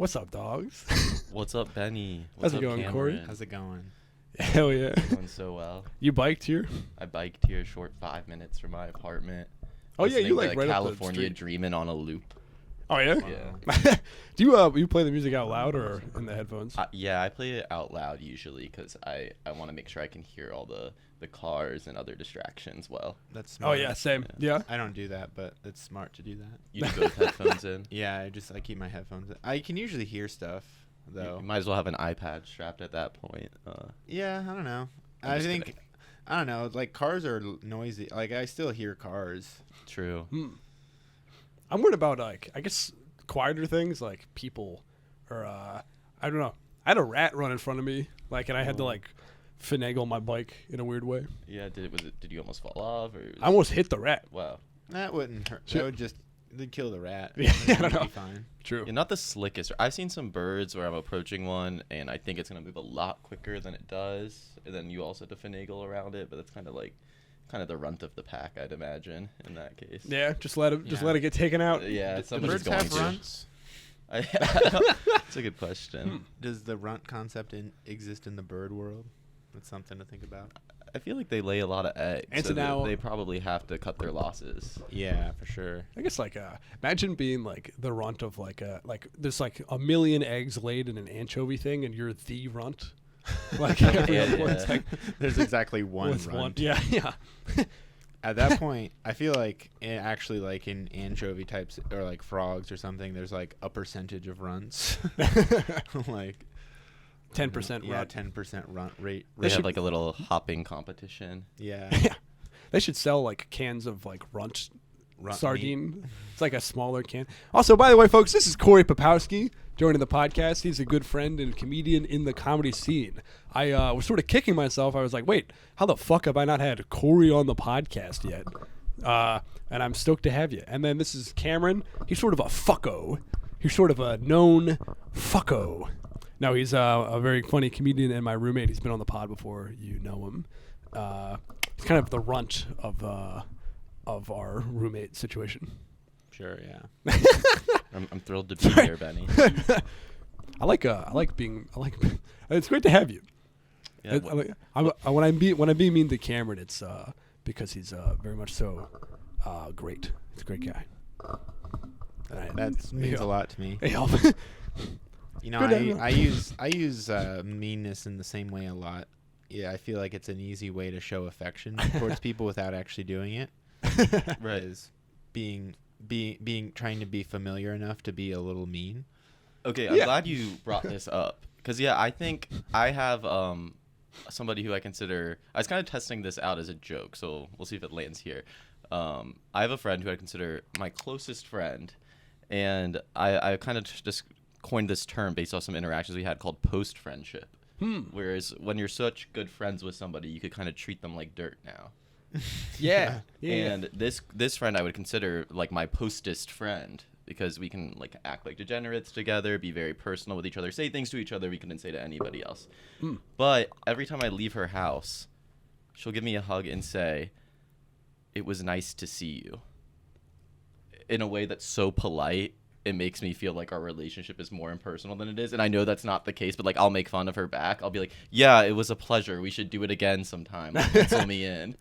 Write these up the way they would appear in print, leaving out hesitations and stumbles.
What's up, dogs? What's up, Benny? How's What's it up, going, Cameron? Corey? How's it going? Hell yeah. Going so well. You biked here? I biked here a short 5 minutes from my apartment. Oh yeah, you listening like to right California up the street. Dreamin' on a loop. Oh yeah. Yeah. Do you play the music out loud or in the headphones? Yeah, I play it out loud usually because I want to make sure I can hear all the cars and other distractions well. That's Oh smart. yeah, same. Yeah. I don't do that, but it's smart to do that. You do both headphones in. Yeah, I keep my headphones in. I can usually hear stuff though. You might as well have an iPad strapped at that point. Yeah, I don't know. I'm I just think kidding. I don't know. Like cars are noisy. Like I still hear cars. True. I'm worried about like I guess quieter things like people or I don't know. I had a rat run in front of me and I had to like finagle my bike in a weird way. Yeah. Did you almost fall off or? I almost hit the rat. Wow. That wouldn't hurt. Shit. That would just they'd kill the rat. Yeah, I don't It'd know. Be fine. True. Yeah, not the slickest. I've seen some birds where I'm approaching one, and I think it's gonna move a lot quicker than it does. And then you also have to finagle around it, but that's kind of the runt of the pack, I'd imagine, in that case. Yeah, just let it Yeah. let it get taken out. Yeah, Do somebody's birds going have to. runts? That's a good question. Does the runt concept exist in the bird world? That's something to think about. I feel like they lay a lot of eggs, And so so now- they probably have to cut their losses. Yeah, for sure. I guess imagine being like the runt of there's like a million eggs laid in an anchovy thing and you're the runt. Like everyone's yeah. like There's exactly one with runt. one. Yeah, yeah. At that point, I feel like actually like in anchovy types or like frogs or something, there's like a percentage of runts. Like 10% yeah, runt. 10% runt rate. They have should- like a little hopping competition. Yeah. Yeah. They should sell like cans of like runt Runt sardine. It's like a smaller can. Also, by the way, folks, this is Corey Popowski joining the podcast. He's a good friend and comedian in the comedy scene. I was sort of kicking myself. I was like, wait, how the fuck have I not had Corey on the podcast yet? And I'm stoked to have you. And then this is Cameron. He's sort of a fucko. He's sort of a known fucko. No, he's a very funny comedian and my roommate. He's been on the pod before. You know him. He's kind of the runt of our roommate situation. Sure, yeah. I'm thrilled to be here, Benny. I like it's great to have you. Yeah, When I'm being mean to Cameron, it's because he's very much so great. He's a great guy. That means a lot to me. Hey, You know, Good, I use meanness in the same way a lot. Yeah, I feel like it's an easy way to show affection towards people without actually doing it. right. Is being trying to be familiar enough to be a little mean. Okay, I'm Yeah. glad you brought this up because I think I have somebody who I consider. I was kind of testing this out as a joke, so we'll see if it lands here. I have a friend who I consider my closest friend, and I kind of just coined this term based off some interactions we had called post friendship. Whereas when you're such good friends with somebody, you could kind of treat them like dirt now. yeah. And this friend I would consider like my postest friend because we can like act like degenerates together, be very personal with each other, say things to each other we couldn't say to anybody else. But every time I leave her house, she'll give me a hug and say, "It was nice to see you." In a way that's so polite, it makes me feel like our relationship is more impersonal than it is. And I know that's not the case, but like I'll make fun of her back. I'll be like, "Yeah, it was a pleasure. We should do it again sometime. Like, pencil me in."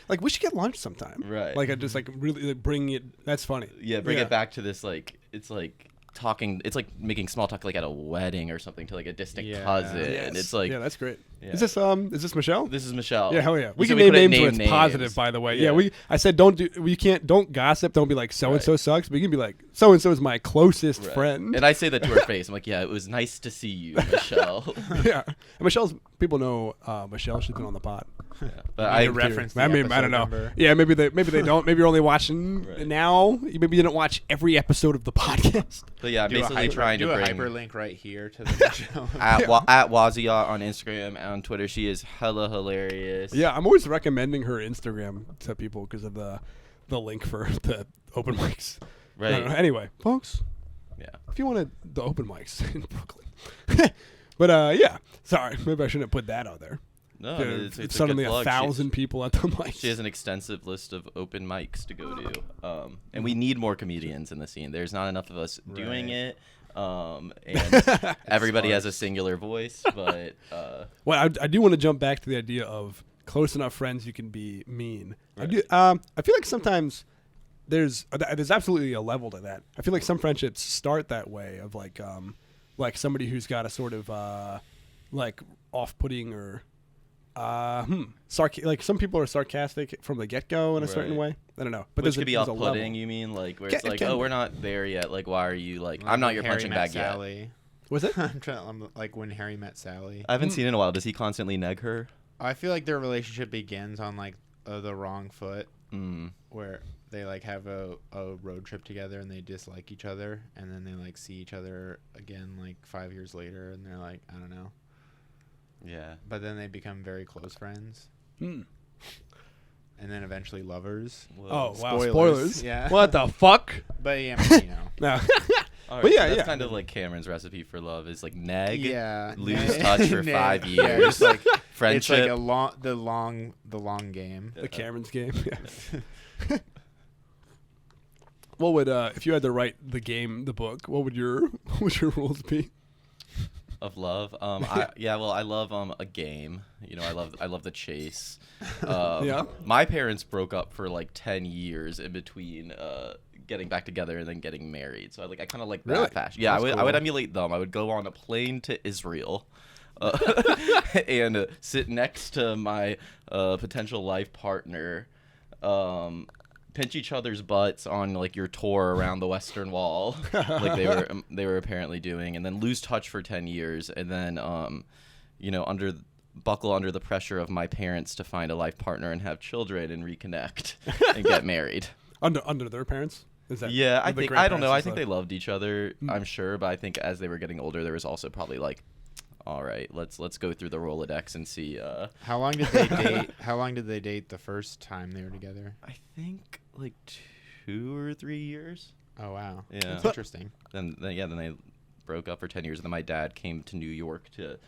Like we should get lunch sometime. Right. Like I just like really like, bring it. That's funny. Yeah, bring it back to this like it's like talking. It's like making small talk like at a wedding or something to like a distant Yeah. cousin. Yes. It's like yeah, that's great. Yeah. Is this Michelle? This is Michelle. Yeah, hell yeah. We So can name couldn't names when it's positive, names. by the way. Yeah. Yeah, I said don't gossip. Don't be like so and so sucks. But you can be like so and so is my closest Right. friend. And I say that to her face. I'm like, "Yeah, it was nice to see you, Michelle." Yeah, and people know Michelle. She's been on the pod. Yeah. But You I need to reference the I mean, I episode don't know. number. Yeah, maybe they don't. Maybe you're only watching Right. now. Maybe you didn't watch every episode of the podcast. But yeah, I'm basically trying to do a bring hyperlink right here to the show. at Wazia on Instagram and on Twitter. She is hella hilarious. Yeah, I'm always recommending her Instagram to people because of the link for the open mics. I Right. don't know. Anyway, folks, Yeah. if you wanted the open mics in Brooklyn, but yeah, sorry, maybe I shouldn't have put that out there. No, It's it's suddenly a good plug. 1,000 people at the mics. She has an extensive list of open mics to go to, and we need more comedians in the scene. There's not enough of us doing Right. it. And everybody has a singular voice, but Well, I do want to jump back to the idea of close enough friends you can be mean. Right. I feel like sometimes there's absolutely a level to that. I feel like some friendships start that way of like somebody who's got a sort of like off-putting or like some people are sarcastic from the get-go in a certain way. I don't know, but which could be there's a off-putting. level. You mean like where It it's like, can oh, be. we're not there yet. Like, why are you like? Like I'm not when your Harry punching met bag yet. Sally. Was it? I'm like when Harry met Sally. I haven't seen it in a while. Does he constantly neg her? I feel like their relationship begins on like the wrong foot, where they like have a road trip together and they dislike each other, and then they like see each other again like 5 years later, and they're like, I don't know. Yeah. But then they become very close friends, Hmm. and then eventually lovers. Oh wow! Spoilers. Spoilers. Yeah. What the fuck? But yeah, I mean, No. All But yeah, so that's yeah. kind of like Cameron's recipe for love is like neg, yeah, lose touch for neg. 5 Yeah, years, just like friendship. it's like the long game. The Cameron's game. Yeah. What would if you had to write the book? What would your rules be? Of love. I love a game. You know, I love the chase. Yeah. My parents broke up for like 10 years in between getting back together and then getting married. So I kind of like Really? that fashion. Yeah, That's I would cool. emulate them. I would go on a plane to Israel. And sit next to my potential life partner, pinch each other's butts on like your tour around the Western Wall, like they were apparently doing, and then lose touch for 10 years, and then buckle under the pressure of my parents to find a life partner and have children and reconnect and get married. Under their parents? Is that? Yeah, or the I don't know. I grandparents think and they stuff? loved each other. I'm sure, but I think as they were getting older, there was also probably like, all right, let's go through the Rolodex and see. How long did they date? How long did they date the first time they were together? I think like 2 or 3 years. Oh wow, Yeah. that's interesting. Then they broke up for 10 years, and then my dad came to New York to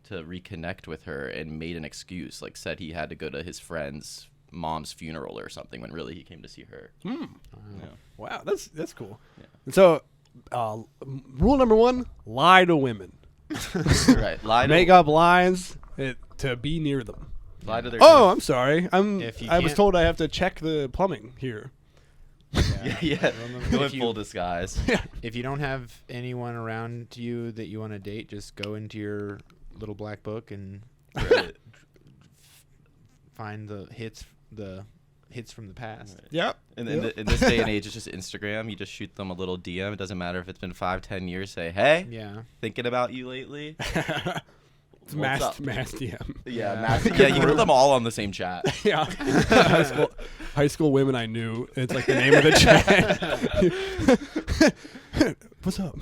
reconnect with her and made an excuse, like said he had to go to his friend's mom's funeral or something when really he came to see her. Hmm. Yeah. Wow, that's cool. Yeah. And so, rule number 1: lie to women. Right. Make up lies to be near them. lie to their Oh, I'm sorry. If you I was can't- told I have to check the plumbing here. yeah. Go in If you- full disguise. If you don't have anyone around you that you want to date, just go into your little black book and Right. find the hits from the past. Right. Yep. And Yep. in this day and age, it's just Instagram. You just shoot them a little DM. It doesn't matter if it's been 5-10 years. Say, hey, Yeah. thinking about you lately. It's What's up? mass DM. Yeah, you can put them all on the same chat. Yeah. high school women I knew. It's like the name of the chat. What's up?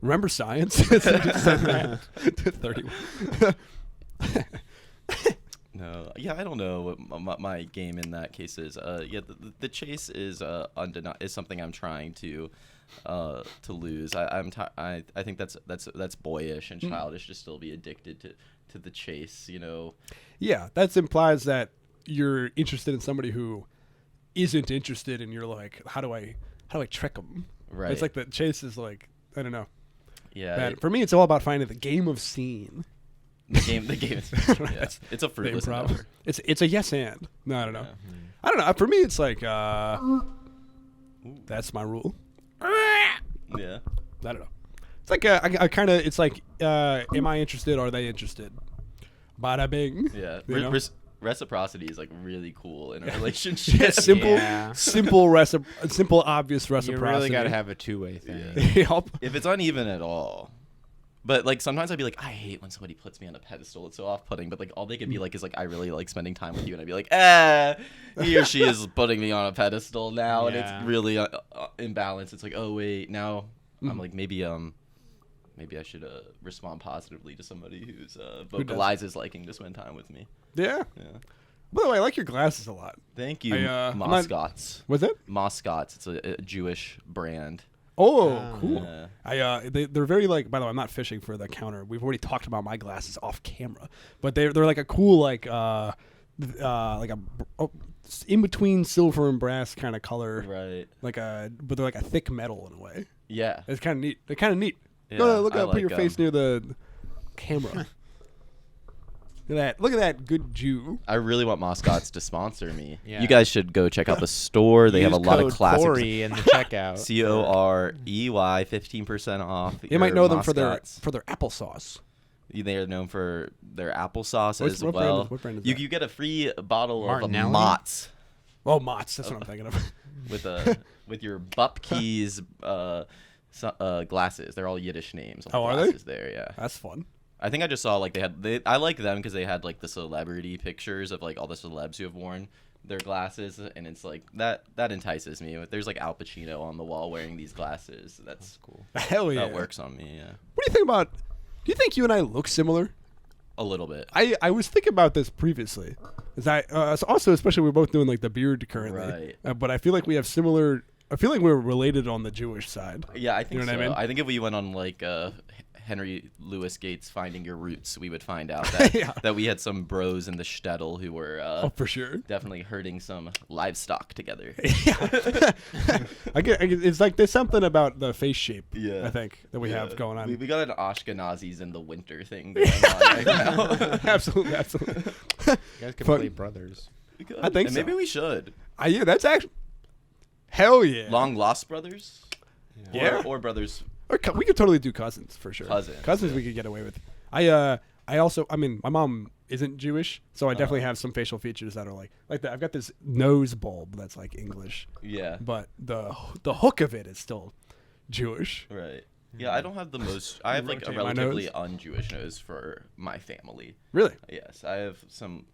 Remember science? It's just said that to 31. No, yeah, I don't know what my game in that case is. The chase is is something I'm trying to lose. I think that's boyish and childish to still be addicted to the chase. You know. Yeah, that implies that you're interested in somebody who isn't interested, and you're like, how do I trick them? Right. It's like the chase is like, I don't know. Yeah. Bad. For me, it's all about finding the game of scene. The game is. Yeah, That's it's a The fruitless improv. endeavor. It's a yes and. No, I don't know. Yeah. I don't know. For me, it's like that's my rule. Yeah. I don't know. It's like I kind of. It's like, am I interested? Are they interested? Bada bing. Yeah. You know? Reciprocity is like really cool in a relationship. simple, Yeah. simple, obvious You reciprocity. really got to have a two-way thing. Yup. If it's uneven at all. But like sometimes I'd be like, I hate when somebody puts me on a pedestal. It's so off-putting. But like all they could be like is like, I really like spending time with you, and I'd be like, he or she is putting me on a pedestal now, and Yeah. it's really imbalanced. It's like, oh wait, now I'm like maybe I should respond positively to somebody who's vocalizes liking to spend time with me. Yeah. Yeah. By the way, I like your glasses a lot. Thank you, I'm not- Moscots. Was it? Moscots. It's a Jewish brand. Oh, cool. Yeah. They're very like. By the way, I'm not fishing for the counter. We've already talked about my glasses off camera, but they're like a cool like in between silver and brass kind of color. Right. But they're like a thick metal in a way. Yeah. It's kind of neat. They're kind of neat. Yeah, Go look I up. Put like your face near the camera. Look at that. Look at that good Jew. I really want Mascots to sponsor me. Yeah. You guys should go check out the store. They have a Use lot of code classics. Corey in the checkout. COREY, 15% off. You might know them for Mascots. their applesauce. They are known for their applesauce as what well. what brand is you that? you get a free bottle Martinelli? of Mott's Oh, Mott's. That's what I'm thinking of. with your Bupke's glasses. They're all Yiddish names. On Oh, the are they? glasses there, yeah. That's fun. I think I just saw like I like them because they had like the celebrity pictures of like all the celebs who have worn their glasses, and it's like that entices me. There's like Al Pacino on the wall wearing these glasses. That's Cool. Hell yeah. that works on me. Yeah, What do you think about? Do you think you and I look similar? a little bit. I was thinking about this previously. Is so also, especially we're both doing like the beard currently. Right. But I feel like we have similar. I feel like we're related on the Jewish side. Yeah, I think You know so. what I mean? I think if we went on like Henry Louis Gates' Finding Your Roots, we would find out that Yeah. that we had some bros in the shtetl who were Oh, for sure. definitely herding some livestock together. I get. It's like there's something about the face shape. Yeah. I think that we have going on. We got an Ashkenazis in the winter thing going on right now. Absolutely, absolutely. You guys could Fuck. play brothers. We could. I think And so. maybe we should. Yeah, that's actually. Hell yeah. Long lost brothers. Yeah. Or brothers. Or we could totally do cousins for sure. Cousins, we could get away with. I also, I mean, my mom isn't Jewish, so I definitely have some facial features that are like that. I've got this nose bulb that's like English, Yeah. but the hook of it is still Jewish. Right. Yeah, I don't have the most. I have like a Rotate my relatively nose. un-Jewish nose for my family. Really? Yes, I have some,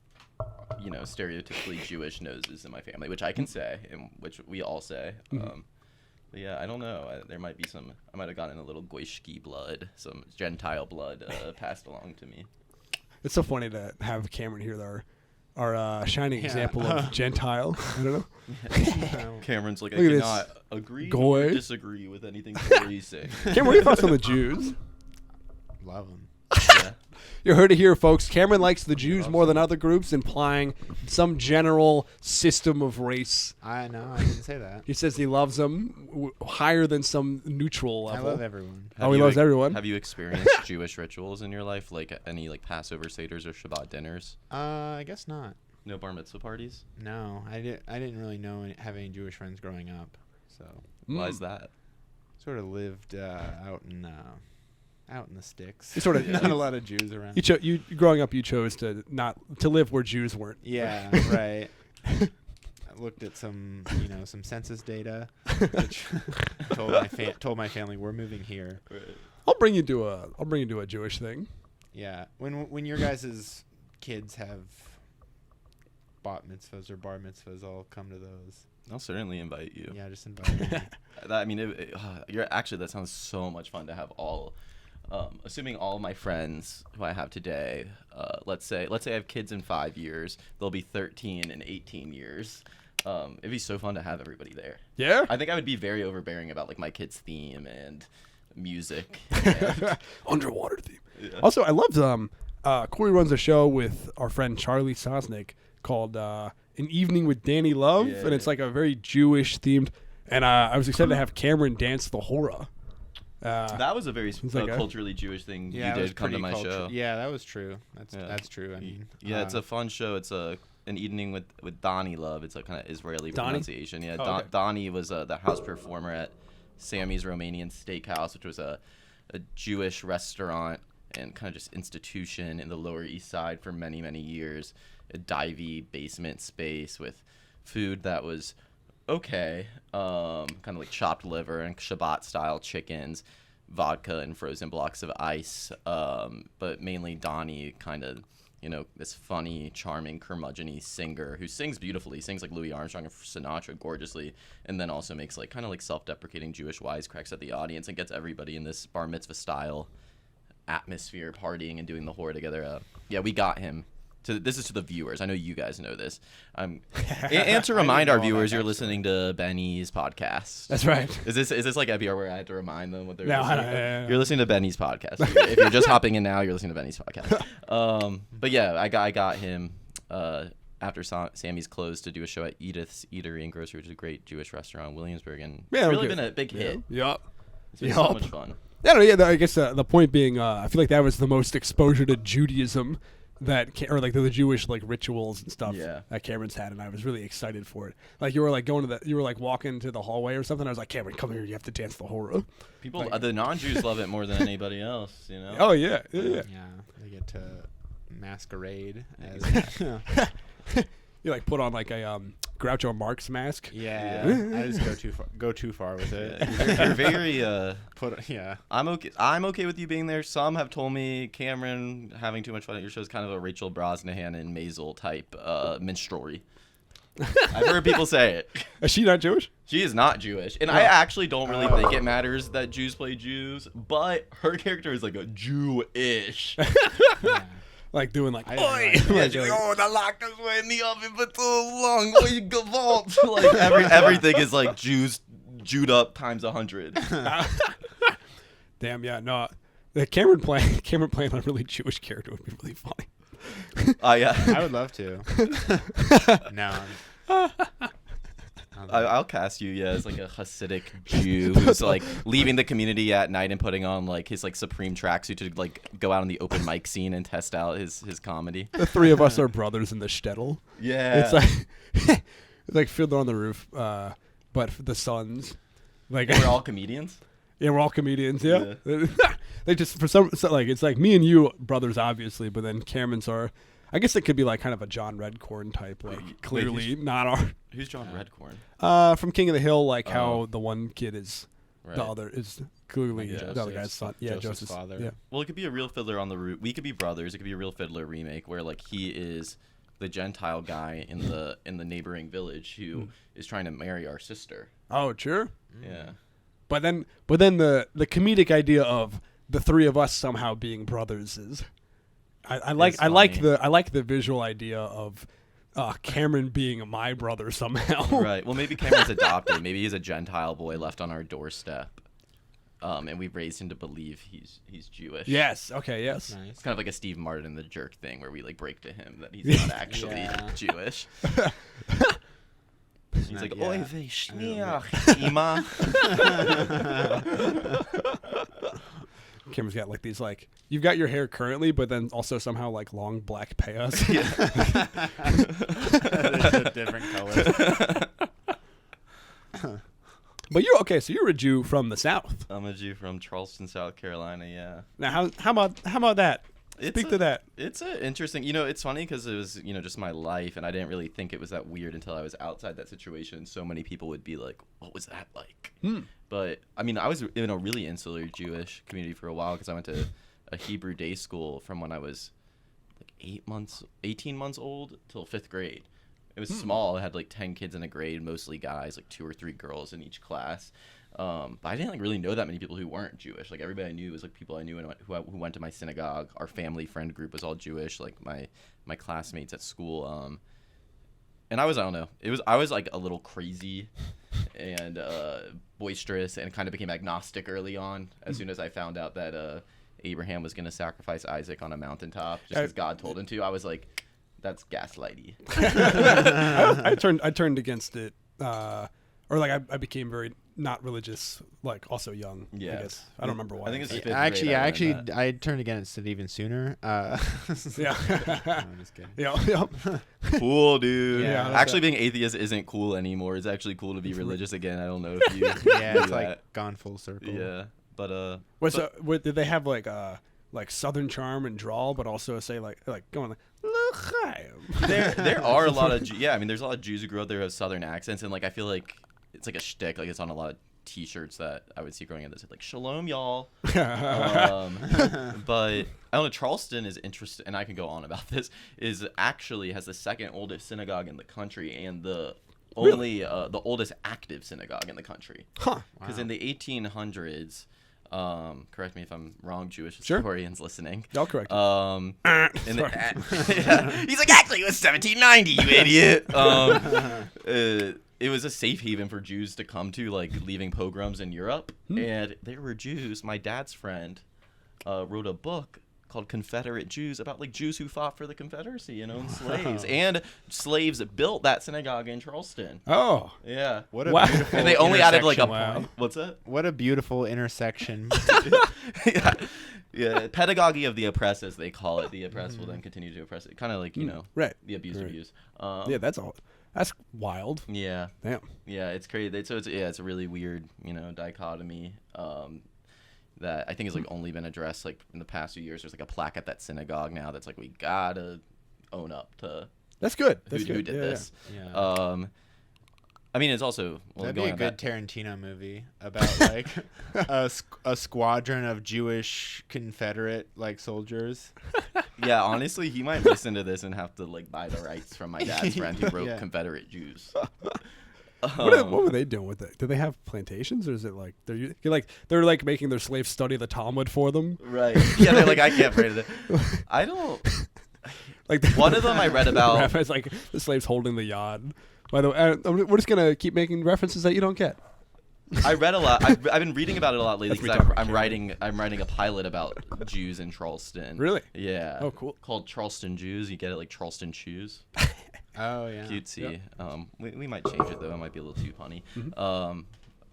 stereotypically Jewish noses in my family, which I can say, and which we all say. But yeah, I don't know. There might be some. I might have gotten a little Goyshki blood, some Gentile blood passed along to me. It's so funny to have Cameron here, our shining example of Gentile. I don't know. Cameron's like, I Look at this. cannot agree Goy. or disagree with anything Corey's saying. Cameron, what are your thoughts on the Jews? Love them. Yeah. You heard it here, folks. Cameron likes the Jews more than other groups, implying some general system of race. I know. I didn't say that. He says he loves them higher than some neutral I level. love everyone. Oh, he loves everyone. Have you experienced Jewish rituals in your life, like any like Passover seders or Shabbat dinners? I guess not. No bar mitzvah parties? No, I didn't really have any Jewish friends growing up, so Why is that? sort of lived out in the sticks. You sort of- not a lot of Jews around. You growing up, you chose to not to live where Jews weren't. Yeah, right. I looked at some census data, which told my family we're moving here. I'll bring you to a Jewish thing. Yeah, when your guys' kids have bat mitzvahs or bar mitzvahs, I'll come to those. I'll certainly invite you. Yeah, just invite me. I mean, that sounds so much fun to have all. Assuming all of my friends who I have today, let's say I have kids in 5 years, they'll be 13 in 18 years. It'd be so fun to have everybody there. Yeah. I think I would be very overbearing about like my kids' theme and music. And, Underwater theme. Yeah. Also, I loved Corey runs a show with our friend Charlie Sosnick called An Evening with Danny Love, and it's like a very Jewish themed. And I was excited to have Cameron dance the hora. that was a very like culturally Jewish thing Yeah, you it was did come to pretty my show. Yeah, that was true. That's Yeah. that's true. I mean, Yeah, it's a fun show. It's an evening with Donnie Love. It's a kind of Israeli Donnie? pronunciation. Yeah, Oh, okay. Donnie was the house performer at Sammy's Romanian Steakhouse, which was a Jewish restaurant and kind of just institution in the Lower East Side for many, many years. A divey basement space with food that was okay, kind of like chopped liver and Shabbat style chickens, vodka and frozen blocks of ice, but mainly Donnie, kind of, this funny, charming, curmudgeon-y singer who sings beautifully, sings like Louis Armstrong and Sinatra gorgeously, and then also makes like kind of like self-deprecating Jewish wisecracks at the audience and gets everybody in this bar mitzvah style atmosphere partying and doing the whore together. Yeah, we got him. This is to the viewers. I know you guys know this. And to remind our viewers, you're listening to Benny's podcast. That's right. Is this like NPR where I have to remind them what they're No, listening? no. You're listening to Benny's podcast. If you're just hopping in now, you're listening to Benny's podcast. But yeah, I got him after Sammy's closed to do a show at Edith's Eatery and Grocery, which is a great Jewish restaurant in Williamsburg, and Yeah, it's really okay. been a big hit. Yup. It's been so much fun. Yeah, no, yeah. I guess the point being, I feel like that was the most exposure to Judaism or like the Jewish like rituals and stuff that Cameron's had, and I was really excited for it. Like you were like you were like walking to the hallway or something. I was like, Cameron, come here, you have to dance the horror. People, the non-Jews love it more than anybody else, you know. Oh yeah. Yeah, they get to masquerade as. You like put on like a Groucho Marx mask. Yeah, I just go too far with it. You're very I'm okay with you being there. Some have told me Cameron having too much fun at your show is kind of a Rachel Brosnahan and Maisel type minstrelry. I've heard people say it. Is she not Jewish? She is not Jewish, and I actually don't really think it matters that Jews play Jews, but her character is like a Jewish. Yeah. Like doing like, oi, the lactose went in the oven for too long. Oi, gavalt. Like everything is like Jewed up times 100. Damn, yeah, no. The Cameron playing a really Jewish character would be really funny. Yeah. I would love to. No. I'll cast you, as like a Hasidic Jew who's like leaving the community at night and putting on like his like Supreme tracksuit to like go out on the open mic scene and test out his comedy. The three of us are brothers in the shtetl. Yeah, it's like Fiddler on the Roof, but for the sons. Like we're all comedians. Yeah, we're all comedians. Yeah, they just like it's like me and you brothers obviously, but then Cameron's are. I guess it could be like kind of a John Redcorn type, like clearly not our. Who's John Redcorn? From King of the Hill, like how the one kid is, the other is clearly Like the other guy's son. Yeah, Joseph's father. Yeah. Well, it could be a Real Fiddler on the Roof. We could be brothers. It could be a Real Fiddler remake where like he is the Gentile guy in the neighboring village who is trying to marry our sister. Oh, sure. Yeah. But then the comedic idea of the three of us somehow being brothers is. I like the visual idea of Cameron being my brother somehow. Right. Well, maybe Cameron's adopted. Maybe he's a Gentile boy left on our doorstep, and we've raised him to believe he's Jewish. Yes. Okay. Yes. Nice. It's kind of like a Steve Martin the Jerk thing, where we like break to him that he's not actually Jewish. He's like, "Oy vey shniach, ima." Cameron's got like these like you've got your hair currently, but then also somehow like long black payas. Different colors. But you're okay. So you're a Jew from the South. I'm a Jew from Charleston, South Carolina. Yeah. Now, how about that? Speak to that. It's a interesting. It's funny because it was just my life, and I didn't really think it was that weird until I was outside that situation. So many people would be like, "What was that like?" But I mean, I was in a really insular Jewish community for a while because I went to a Hebrew day school from when I was like 18 months old till 5th grade. It was small. It had like 10 kids in a grade, mostly guys, like 2 or 3 girls in each class. But I didn't like really know that many people who weren't Jewish. Like everybody I knew was like people I knew who went to my synagogue. Our family friend group was all Jewish. Like my classmates at school. And I don't know. I was like a little crazy and boisterous, and kind of became agnostic early on as soon as I found out that Abraham was going to sacrifice Isaac on a mountaintop just because God told him to. I was like, that's gaslighty. I turned against it, or like I became very not religious, like also young. Yeah, I guess I don't remember why. I think it's the 5th Actually, grade I turned against it even sooner. Yeah, no, I'm just kidding. Yeah. Cool, dude. Yeah, actually, being atheist isn't cool anymore. It's actually cool to be religious again. I don't know if you. Yeah, knew it's that. like gone full circle. Yeah, but did they have like Southern charm and drawl, but also say like going like L'chaim? there are a lot of there's a lot of Jews who grew up there who have Southern accents, and like I feel like it's like a shtick. Like it's on a lot of T-shirts that I would see growing up that said like "Shalom, y'all." But I don't know. Charleston is interesting, and I can go on about this. Is actually has the 2nd oldest synagogue in the country, and the only the oldest active synagogue in the country. Huh? Because in the 1800s. Correct me if I'm wrong, Jewish Sure. historians listening. I'll correct you. He's like, actually, it was 1790, you idiot. It was a safe haven for Jews to come to, like leaving pogroms in Europe, and there were Jews. My dad's friend wrote a book called Confederate Jews, about like Jews who fought for the Confederacy and owned slaves, and slaves built that synagogue in Charleston. Oh, Yeah. What a Wow. beautiful And they only added like a intersection. point. What's that? What a beautiful intersection. yeah. Yeah, pedagogy of the oppressed, as they call it. The oppressed will then continue to oppress it. Kind of like, you know, right. the abused Right. abuse. Yeah, that's wild. Yeah. Damn. Yeah, it's crazy. So it's a really weird, you know, dichotomy that I think has like only been addressed like in the past few years. There's like a plaque at that synagogue now that's like, we gotta own up to That's good. who That's good. did Yeah, this. Yeah. I mean, it's also That'd be going a on good that- Tarantino movie about like a squadron of Jewish Confederate like soldiers. Yeah, honestly, he might listen to this and have to like buy the rights from my dad's friend who wrote Yeah. Confederate Jews. What were they doing with it? Do they have plantations, or is it like they're like making their slaves study the Talmud for them? Right. Yeah, they're like, I can't pray to that. I don't. Like One of them I read about. It's like the slaves holding the yod. By the way, we're just gonna keep making references that you don't get. I read a lot. I've been reading about it a lot lately That's me because talking about I'm writing a pilot about Jews in Charleston. Really? Yeah. Oh, cool. Called Charleston Jews. You get it like Charleston Shoes. Oh yeah. Cutesy. We might change it though. It might be a little too funny. Mm-hmm.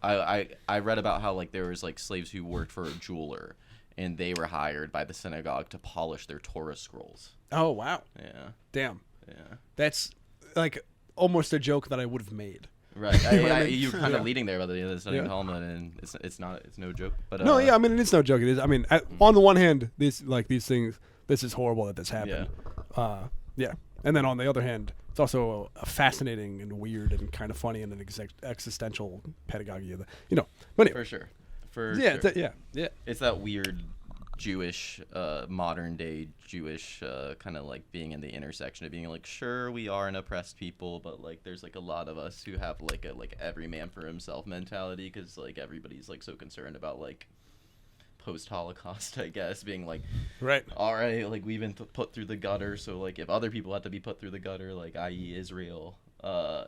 I read about how like there was like slaves who worked for a jeweler, and they were hired by the synagogue to polish their Torah scrolls. Oh wow. Yeah. Damn. Yeah. That's like almost a joke that I would have made. Right. You know what I mean? You're kind Yeah. of leading there about the studying Yeah. Talmud, and it's no joke. But No, yeah, I mean it's no joke. It is. I mean, on the one hand, these things, this is horrible that this happened. Yeah. And then on the other hand, it's also a fascinating and weird and kind of funny and an existential pedagogy of the, you know. But anyway, for sure. For yeah, sure. yeah. It's that weird Jewish, modern day Jewish kind of like being in the intersection of being like, sure, we are an oppressed people, but like there's like a lot of us who have like a like every man for himself mentality, because like everybody's like so concerned about like post-Holocaust, I guess, being like, Right. all right, like we've been put through the gutter, so like if other people have to be put through the gutter, like i.e. Israel,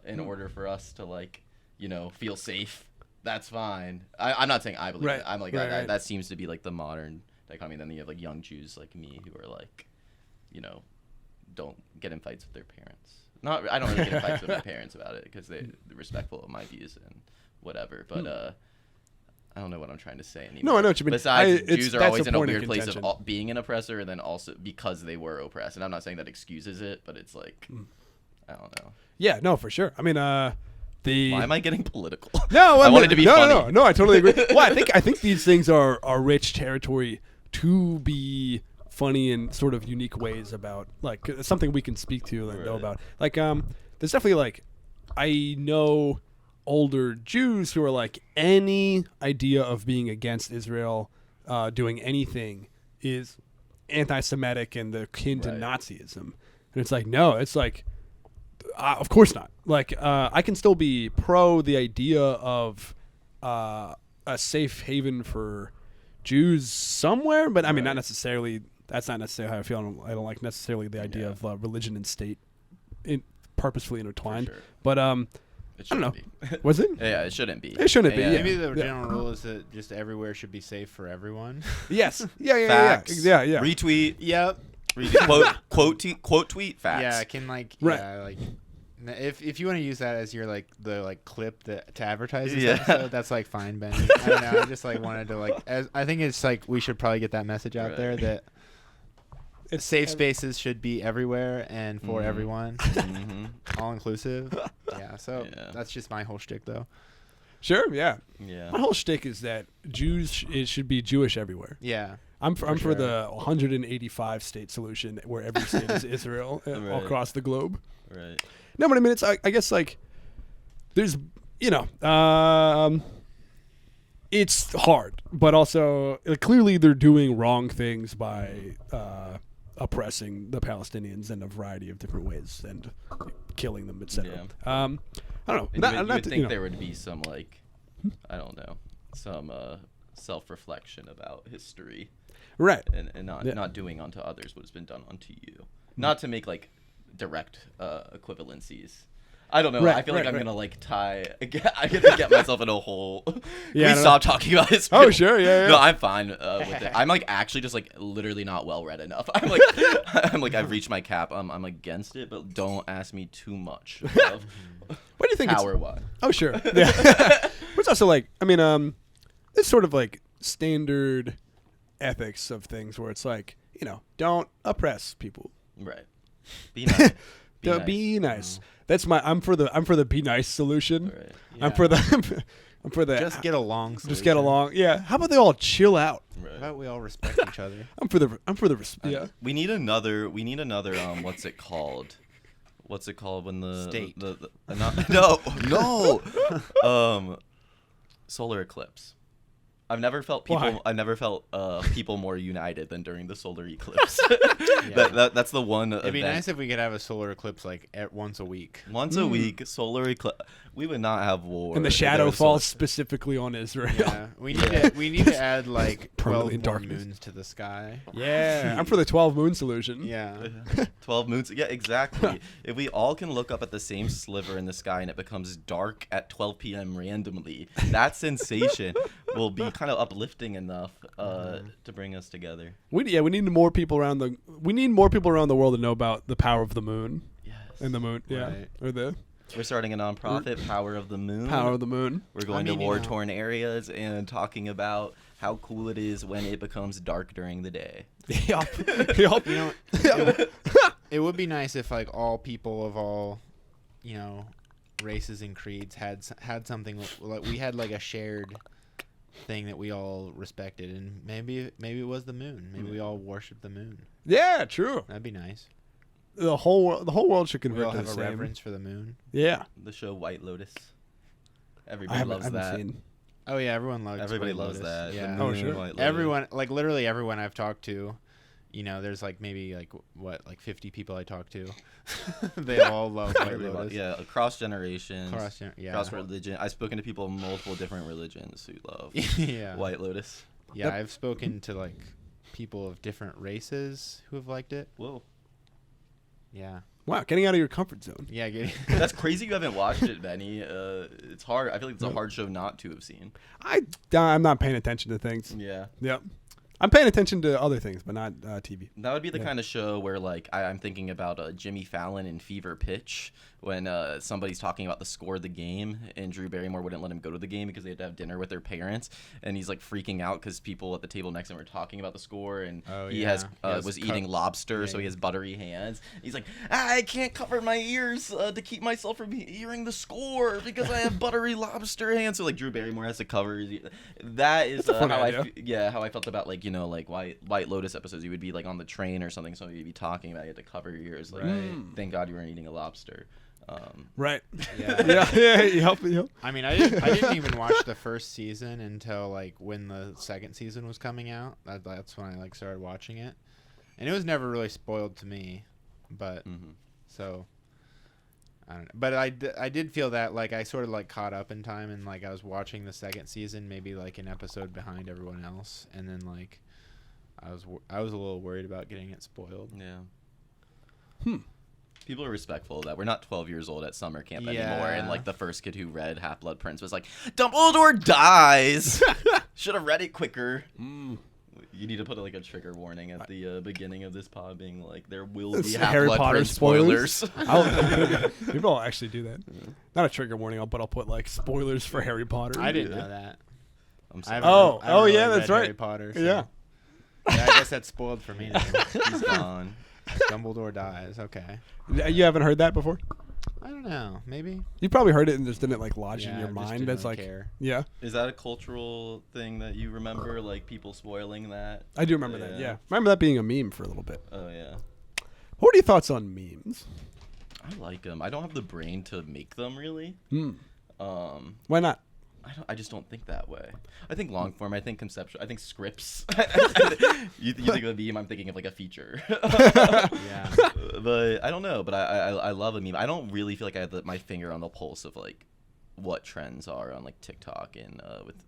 in order for us to like, you know, feel safe, that's fine. I'm not saying I believe Right. it. I'm like Right. that seems to be like the modern dichotomy. Then you have like young Jews like me who are like, you know, don't get in fights with their parents. I don't really get in fights with my parents about it because they're respectful of my views and whatever. But I don't know what I'm trying to say anymore. No, I know what you mean. Besides, Jews are that's always a in a point of weird place contention. of being an oppressor, and then also because they were oppressed. And I'm not saying that excuses it, but it's like, I don't know. Yeah, no, for sure. I mean, Why am I getting political? No, I wanted to be funny. No, I totally agree. Well, I think these things are rich territory to be funny in sort of unique ways about like something we can speak to and know Right. about. Like, there's definitely like I know older Jews who are like any idea of being against Israel, doing anything is anti-Semitic and akin to Right. Nazism, and it's like no, it's like. Of course not. Like, I can still be pro the idea of a safe haven for Jews somewhere, but I mean, not necessarily. That's not necessarily how I feel. I don't like necessarily the idea of religion and state purposefully intertwined. sure. But It I don't shouldn't know. be. Was it? Yeah, it shouldn't be. It shouldn't be, yeah. Maybe the general rule is that just everywhere should be safe for everyone. Yes. Yeah. Facts. Yeah. Yeah. Retweet. Yep. Quote tweet. Facts. Yeah, I can like Right. yeah, like if you want to use that as your like the like clip that to advertise this Yeah. episode, that's like fine, Benny. I don't know. I just like wanted to like I think it's like we should probably get that message out there Right. that safe spaces should be everywhere and for everyone, all inclusive. Yeah, so Yeah. that's just my whole shtick though. Sure. Yeah. Yeah. My whole shtick is that Jews it should be Jewish everywhere. Yeah. I'm for sure. the 185 state solution where every state is Israel all Right. across the globe. Right. No, but I mean, it's I guess like there's it's hard, but also clearly they're doing wrong things by oppressing the Palestinians in a variety of different ways and killing them, etc. I don't know. And you would think there would be some like, I don't know, some self-reflection about history, right? and not doing unto others what has been done unto you. Not to make like direct equivalencies. I don't know. Right, I feel like right, I'm right. gonna like I get to get myself in a hole. Can Yeah, I we don't stop talking about this? Oh, sure, yeah. No, I'm fine with it. I'm like actually just like literally not well read enough. I'm like I've reached my cap. I'm against it, but don't ask me too much. Of What do you think? power wise. Oh, sure. Yeah. But it's also like, I mean, it's sort of like standard ethics of things where it's like, don't oppress people. Right. Be nice. Be nice. That's I'm for the be nice solution. Right. I'm for the Just get along. just solution. get along. Yeah. How about they all chill out? How Right. about we all respect each other? I'm for the yeah. We need another. What's it called? What's it called when the State. no. Solar eclipse. I've never felt Why? people more united than during the solar eclipse. Yeah. That's the one. It'd be event. nice if we could have a solar eclipse like once a week. Once a week, solar eclipse. We would not have war. And the if there shadow was falls specifically on Israel. Yeah, we need to add like 12 Permanently more darkness. moons to the sky. Yeah. I'm for the 12 moon solution. Yeah. 12 moons. Yeah, exactly. If we all can look up at the same sliver in the sky and it becomes dark at 12 p.m. randomly, that sensation will be kind of uplifting enough to bring us together. We need more people around the world to know about the power of the moon Yes. and the moon. Yeah. Right. Or the We're starting a nonprofit, Power of the Moon. power of the moon. We're going I mean, to war-torn areas and talking about how cool it is when it becomes dark during the day. Yup. It would be nice if like all people of all, races and creeds had something like we had like a shared thing that we all respected, and maybe it was the moon. Maybe we all worship the moon. Yeah, true. That'd be nice. The whole world should We convert all to the have a same. reverence for the moon. Yeah. The show White Lotus. I Everybody haven't, loves I haven't that. seen. Oh yeah, everyone loves. Everybody White loves Lotus. that. The Yeah. moon Oh, and sure. White Lotus. Everyone, like literally everyone I've talked to, there's like maybe like what, like 50 people I talked to. They all love White Everybody Lotus. yeah, across generations, Yeah. across religion. I've spoken to people of multiple different religions who love Yeah. White Lotus. Yeah, I've spoken to like people of different races who have liked it. Whoa. Yeah. Wow, getting out of your comfort zone. Yeah, That's crazy you haven't watched it, Benny. It's hard. I feel like it's a hard show not to have seen. I'm not paying attention to things. Yeah. Yep. I'm paying attention to other things, but not TV. That would be the kind of show where, like, I'm thinking about Jimmy Fallon in Fever Pitch when somebody's talking about the score of the game, and Drew Barrymore wouldn't let him go to the game because they had to have dinner with their parents, and he's like freaking out because people at the table next to him are talking about the score, and he was eating lobster, so he has buttery hands. He's like, I can't cover my ears to keep myself from hearing the score because I have buttery lobster hands. So like Drew Barrymore has to cover his ear. That is fun how idea. how I felt about like like White Lotus episodes. You would be like on the train or something, so you'd be talking about you had to cover your ears. Like, thank God you weren't eating a lobster. Right. Yeah. Yep. I mean, I didn't even watch the first season until like when the second season was coming out. That's when I like started watching it, and it was never really spoiled to me. But so I don't know. But I did feel that like I sort of like caught up in time, and like I was watching the second season maybe like an episode behind everyone else, and then like I was a little worried about getting it spoiled. Yeah. People are respectful of that. We're not 12 years old at summer camp anymore, and like the first kid who read Half-Blood Prince was like, Dumbledore dies! Should have read it quicker. You need to put like a trigger warning at the beginning of this pod being like, there will be Harry Half-Blood Potter Prince spoilers. Maybe I'll actually do that. Not a trigger warning, but I'll put like spoilers for Harry Potter. I didn't know that. I'm I sorry. haven't really yeah, read that's right. Harry Potter. So. Yeah. I guess that's spoiled for me now. He's gone. Dumbledore dies. Okay. You haven't heard that before? I don't know. Maybe. You probably heard it and just didn't like lodge in Yeah, your I just mind. didn't That's really like, care. yeah, Is that a cultural thing that you remember, like people spoiling that? I do remember that. Yeah, remember that being a meme for a little bit. Oh, yeah. What are your thoughts on memes? I like them. I don't have the brain to make them, really. Why not? I just don't think that way. I think long form. I think conceptual. I think scripts. You think of a meme, I'm thinking of like a feature. Yeah. But I don't know. But I love a meme. I don't really feel like I have my finger on the pulse of like what trends are on like TikTok and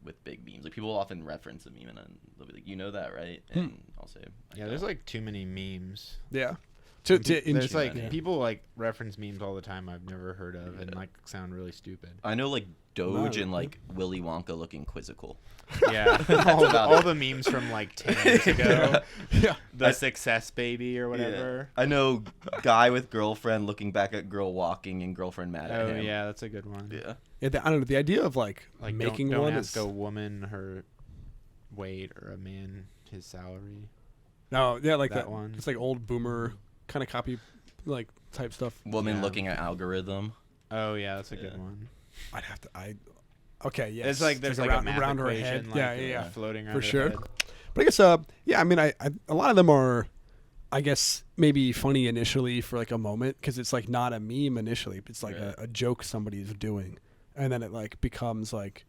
with big memes. Like people will often reference a meme and then they'll be like, you know that, right? And I'll say, Yeah. There's like too many memes. Yeah, There's like yeah. people like reference memes all the time I've never heard of and like sound really stupid. I know like Doge Wow. and like Willy Wonka looking quizzical. Yeah, all the memes from like 10 years ago. Yeah. The success baby or whatever. I know guy with girlfriend looking back at girl walking and girlfriend mad at Oh him. yeah, that's a good one. Yeah. Yeah, I don't know. The idea of like making don't one ask is a woman her weight or a man his salary. no, yeah, like that that one. It's like old boomer kind of copy, like type stuff. Woman Yeah. looking at algorithm. Oh yeah, that's a good Yeah. one. I'd have to. Okay, yes. It's like there's like around, a math around her equation, head. like, Yeah. floating around For her sure. head. But I guess, yeah. I mean, I a lot of them are, I guess, maybe funny initially for like a moment because it's like not a meme initially. It's like Right. a joke somebody's doing, and then it like becomes like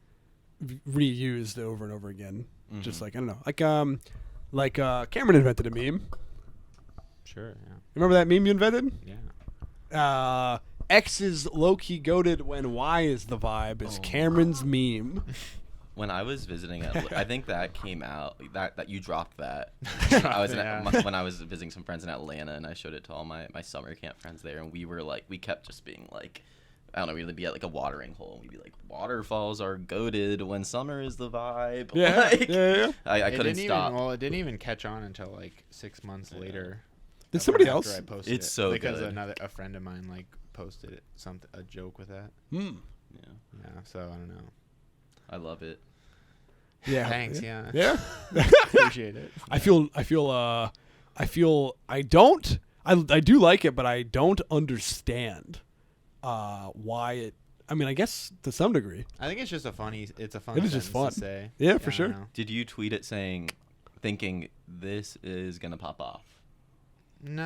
reused over and over again. Just like I don't know, like Cameron invented a meme. Sure. Yeah. Remember that meme you invented? Yeah. X is low key goated when Y is the vibe. Is Cameron's meme. When I was visiting, I think that came out that you dropped that. Yeah. When I was visiting some friends in Atlanta, and I showed it to all my summer camp friends there, and we kept just being like, I don't know, we'd be at like a watering hole, and we'd be like, waterfalls are goated when summer is the vibe. Yeah, Like, yeah. I couldn't stop. It didn't even catch on until like 6 months later. Did somebody After else? I posted It's it, so because good. a friend of mine like posted it, a joke with that. Hmm. Yeah, Yeah. So I don't know. I love it. Yeah. Thanks. Yeah. Yeah. Appreciate it. I do like it, but I don't understand why it. I mean, I guess to some degree. I think it's just a funny. It's a fun. It is just sentence fun. to say. Yeah, for I sure. don't know. Did you tweet it thinking this is gonna pop off? No,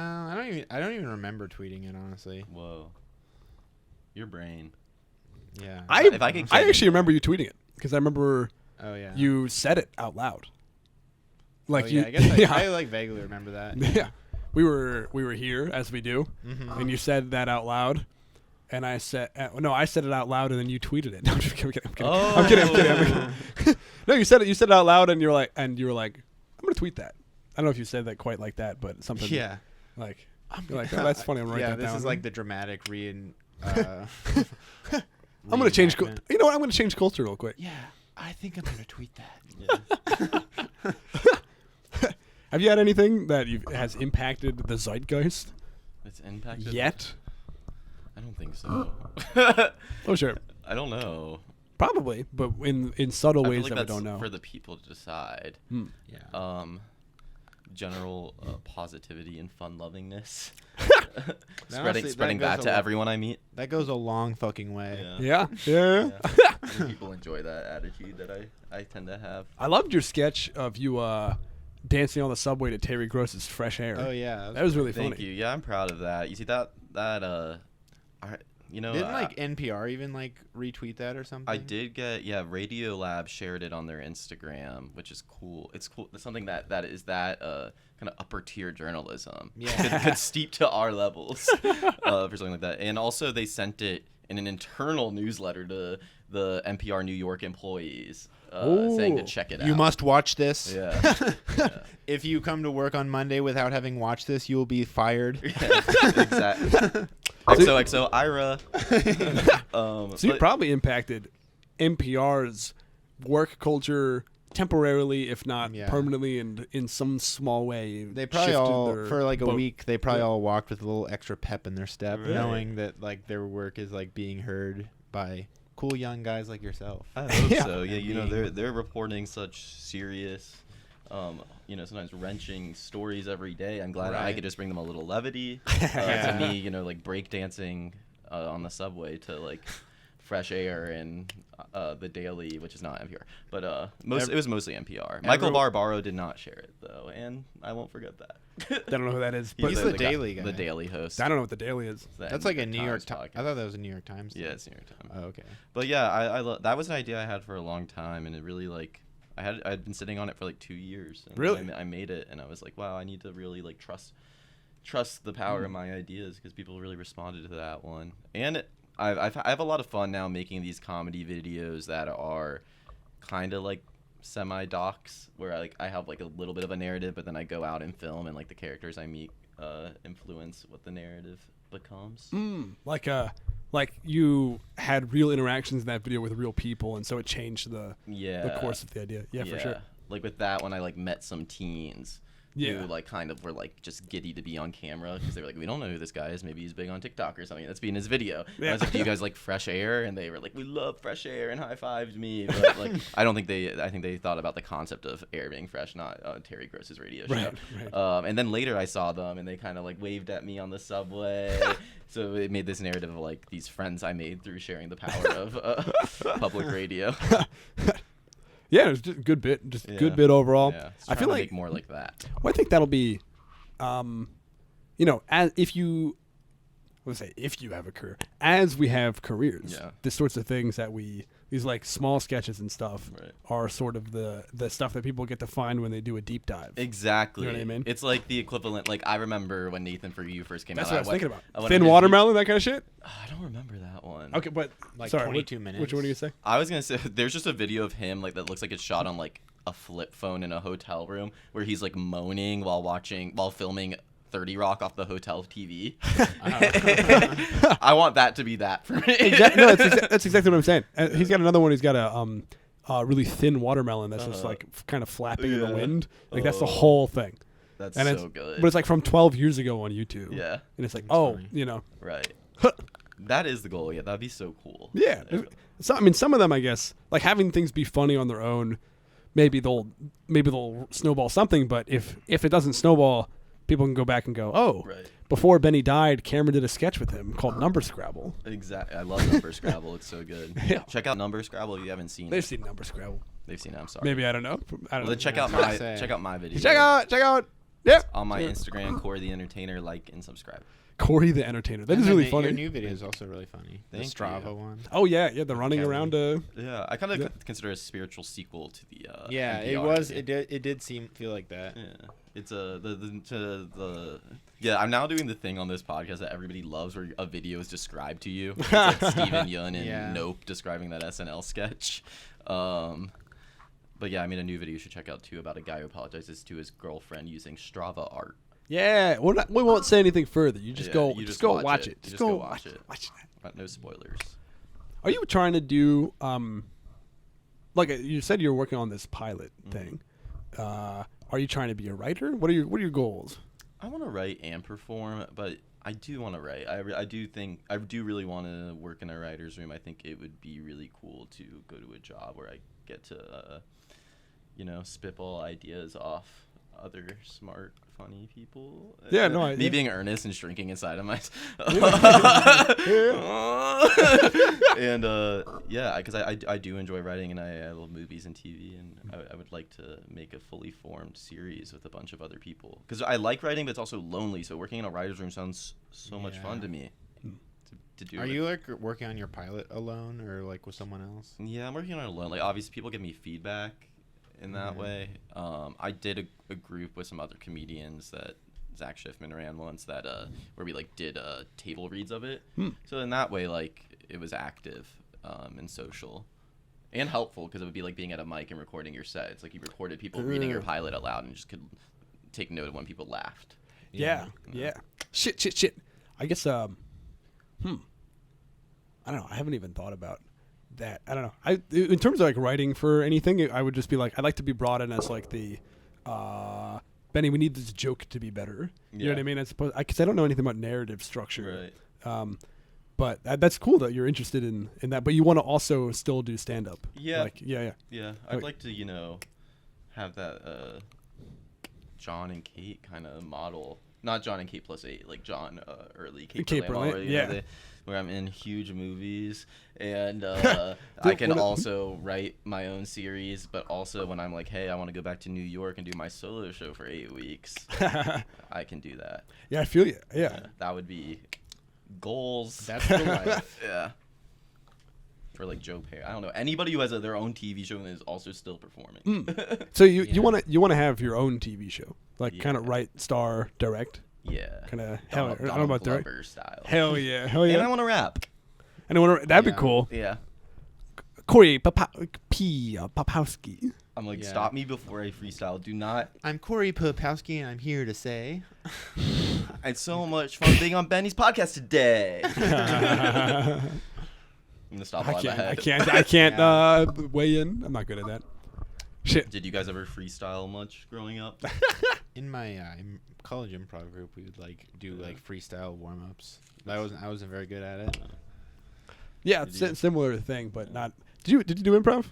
I don't even remember tweeting it honestly. Whoa, your brain. Yeah. If I could I get- actually remember you tweeting it because I remember Oh yeah. you said it out loud. Like Oh, you, yeah, I guess yeah, I like vaguely remember that. yeah. We were here as we do, Mhm. and you said that out loud. And I said, no, I said it out loud, and then you tweeted it. No, I'm just kidding. I'm kidding. No, you said it. You said it out loud, and you were like, I'm gonna tweet that. I don't know if you said that quite like that, but something. Yeah. Like, you're like, oh, that's funny. I'm gonna write Yeah, that this down. is like the dramatic I'm gonna change. reenactment. You know what? I'm gonna change culture real quick. Yeah, I think I'm gonna tweet that. Yeah. Have you had anything that has impacted the zeitgeist It's impacted. yet? I don't think so. Oh, sure, I don't know. probably, but in subtle I feel ways like that we that's don't know. for the people to decide. Hmm. Yeah. General positivity and fun lovingness. Honestly, spreading that that goes to a everyone I meet. That goes a long fucking way. Yeah. Yeah. I think people enjoy that attitude that I tend to have. I loved your sketch of you dancing on the subway to Terry Gross's "Fresh Air." Oh yeah. that was really Thank funny. you. Yeah, I'm proud of that. You see Didn't like NPR even like retweet that or something? I did get Radio Lab shared it on their Instagram, which is cool. It's cool. It's something that is kind of upper tier journalism. Yeah. could steep to our levels for something like that. And also they sent it in an internal newsletter to the NPR New York employees, saying to check it out. You must watch this. Yeah. Yeah. If you come to work on Monday without having watched this, you will be fired. Exactly. XOXO Ira. So you probably impacted NPR's work culture temporarily, if not Yeah. permanently, and in some small way. They probably shifted all their for like a boat. week. They probably all walked with a little extra pep in their step, Right. knowing that like their work is like being heard by cool young guys like yourself. I hope Yeah. so. Yeah, you know, they're reporting such serious, sometimes wrenching stories every day. I'm glad I Right. could just bring them a little levity. Yeah. To me, like breakdancing on the subway to like Fresh Air and the Daily, which is not NPR, but it was mostly NPR. Michael Barbaro did not share it though, and I won't forget that. I don't know who that is, He's but He's the Daily guy. the Daily host. I don't know what the Daily is. That's like a New York Times Times. podcast. I thought that was a New York Times. Yeah, thing. it's New York Times. Oh, okay. But yeah, I that was an idea I had for a long time, and it really like I'd been sitting on it for like 2 years. And Really? I made it, and I was like, wow, I need to really like trust the power of my ideas because people really responded to that one. And I have a lot of fun now making these comedy videos that are kind of like semi-docs where I have like a little bit of a narrative, but then I go out and film, and like the characters I meet influence what the narrative becomes. Like you had real interactions in that video with real people, and so it changed the course of the idea. Yeah, for sure. Like with that, when I like met some teens who like kind of were like just giddy to be on camera because they were like, we don't know who this guy is. Maybe he's big on TikTok or something. Let's be in his video. And I was like, do you guys like fresh air? And they were like, we love fresh air, and high-fived me. But like, I think they thought about the concept of air being fresh, not Terry Gross's radio show. Right. And then later I saw them, and they kind of like waved at me on the subway. So it made this narrative of like these friends I made through sharing the power of public radio. Yeah, it's just a good bit, good bit overall. Yeah, I feel like make more like that. Well, I think that'll be, if you have a career, as we have careers, the sorts of things that these like small sketches and stuff are sort of the stuff that people get to find when they do a deep dive. Exactly. You know what I mean? It's like the equivalent. Like I remember when Nathan For You first came That's out. That's what I was thinking about. Thin Watermelon, that kind of shit? I don't remember that one. Okay, but like sorry, 22 minutes. Which one do you say? I was gonna say there's just a video of him like that looks like it's shot on like a flip phone in a hotel room where he's like moaning while filming 30 Rock off the hotel TV. I want that to be that for me. No, that's exactly what I'm saying. He's got another one. He's got a really thin watermelon that's just like kind of flapping in the wind. Like that's the whole thing. That's and so good. But it's like from 12 years ago on YouTube. Yeah. And it's like, funny. Right. That is the goal. Yeah, that'd be so cool. Yeah. So, I mean, some of them, I guess, like having things be funny on their own, maybe they'll snowball something. But if it doesn't snowball, people can go back and go, before Benny died, Cameron did a sketch with him called Number Scrabble. Exactly. I love Number Scrabble. It's so good. Yeah. Check out Number Scrabble if you haven't seen it. They've seen Number Scrabble. They've seen it. I'm sorry. Maybe, I don't know. Well, then check out my video. Check out. Yep. On my Instagram, Corey the Entertainer. Like and subscribe. Corey the Entertainer. That is really funny. Your new video is also really funny. The Strava one. Oh yeah, the running around. Yeah, I kind of consider it a spiritual sequel to the. Yeah, NPR it was. game. It did feel like that. Yeah, it's Yeah, I'm now doing the thing on this podcast that everybody loves, where a video is described to you. It's like Steven Yeun and Nope describing that SNL sketch. But yeah, I made a new video you should check out too about a guy who apologizes to his girlfriend using Strava art. Yeah, we won't say anything further. You just go watch it. Just go watch it. No spoilers. Are you trying to do like you said you're working on this pilot thing? Are you trying to be a writer? What are your goals? I want to write and perform, but I do want to write. I do really want to work in a writer's room. I think it would be really cool to go to a job where I get to spitball ideas off other smart, funny people. Yeah, no, me being earnest and shrinking inside of my. And because I do enjoy writing, and I love movies and TV, and I would like to make a fully formed series with a bunch of other people because I like writing, but it's also lonely. So working in a writer's room sounds so much fun to me. To do. Are you like working on your pilot alone or like with someone else? Yeah, I'm working on it alone. Like obviously, people give me feedback in that way. I did a group with some other comedians that Zach Schiffman ran once that where we like did table reads of it. So in that way, like it was active and social and helpful because it would be like being at a mic and recording your set. It's like you recorded people reading your pilot out loud and just could take note of when people laughed. Yeah. Shit. I guess I don't know. I haven't even thought about that. I don't know. In terms of like writing for anything, I would just be like, I'd like to be brought in as like the Benny, we need this joke to be better. You know what I mean? Because I don't know anything about narrative structure. Right. But that's cool that you're interested in that. But you want to also still do stand up. Yeah. Yeah. I'd like to, have that John and Kate kind of model. Not John and Kate plus 8, like John early Kate Berlant, where I'm in huge movies and I can also write my own series, but also when I'm like, hey, I want to go back to New York and do my solo show for 8 weeks, I can do that. Yeah, I feel you. Yeah. That would be goals. That's the life. Yeah. For like Joe Perry, I don't know, anybody who has their own TV show and is also still performing. So you want to have your own TV show, like kind of write, star, direct. Yeah. Kind of I don't know about direct style. Hell yeah. And I want to rap. That'd be cool. Yeah. Corey Popowski. I'm like, stop me before I freestyle. Do not. I'm Corey Popowski, and I'm here to say. I had so much fun being on Benny's podcast today. I'm gonna stop while I'm ahead. I can't weigh in. I'm not good at that. Shit. Did you guys ever freestyle much growing up? In my college improv group, we would like do like freestyle warm ups. I wasn't very good at it. Yeah, it's a similar thing, but not. Did you do improv?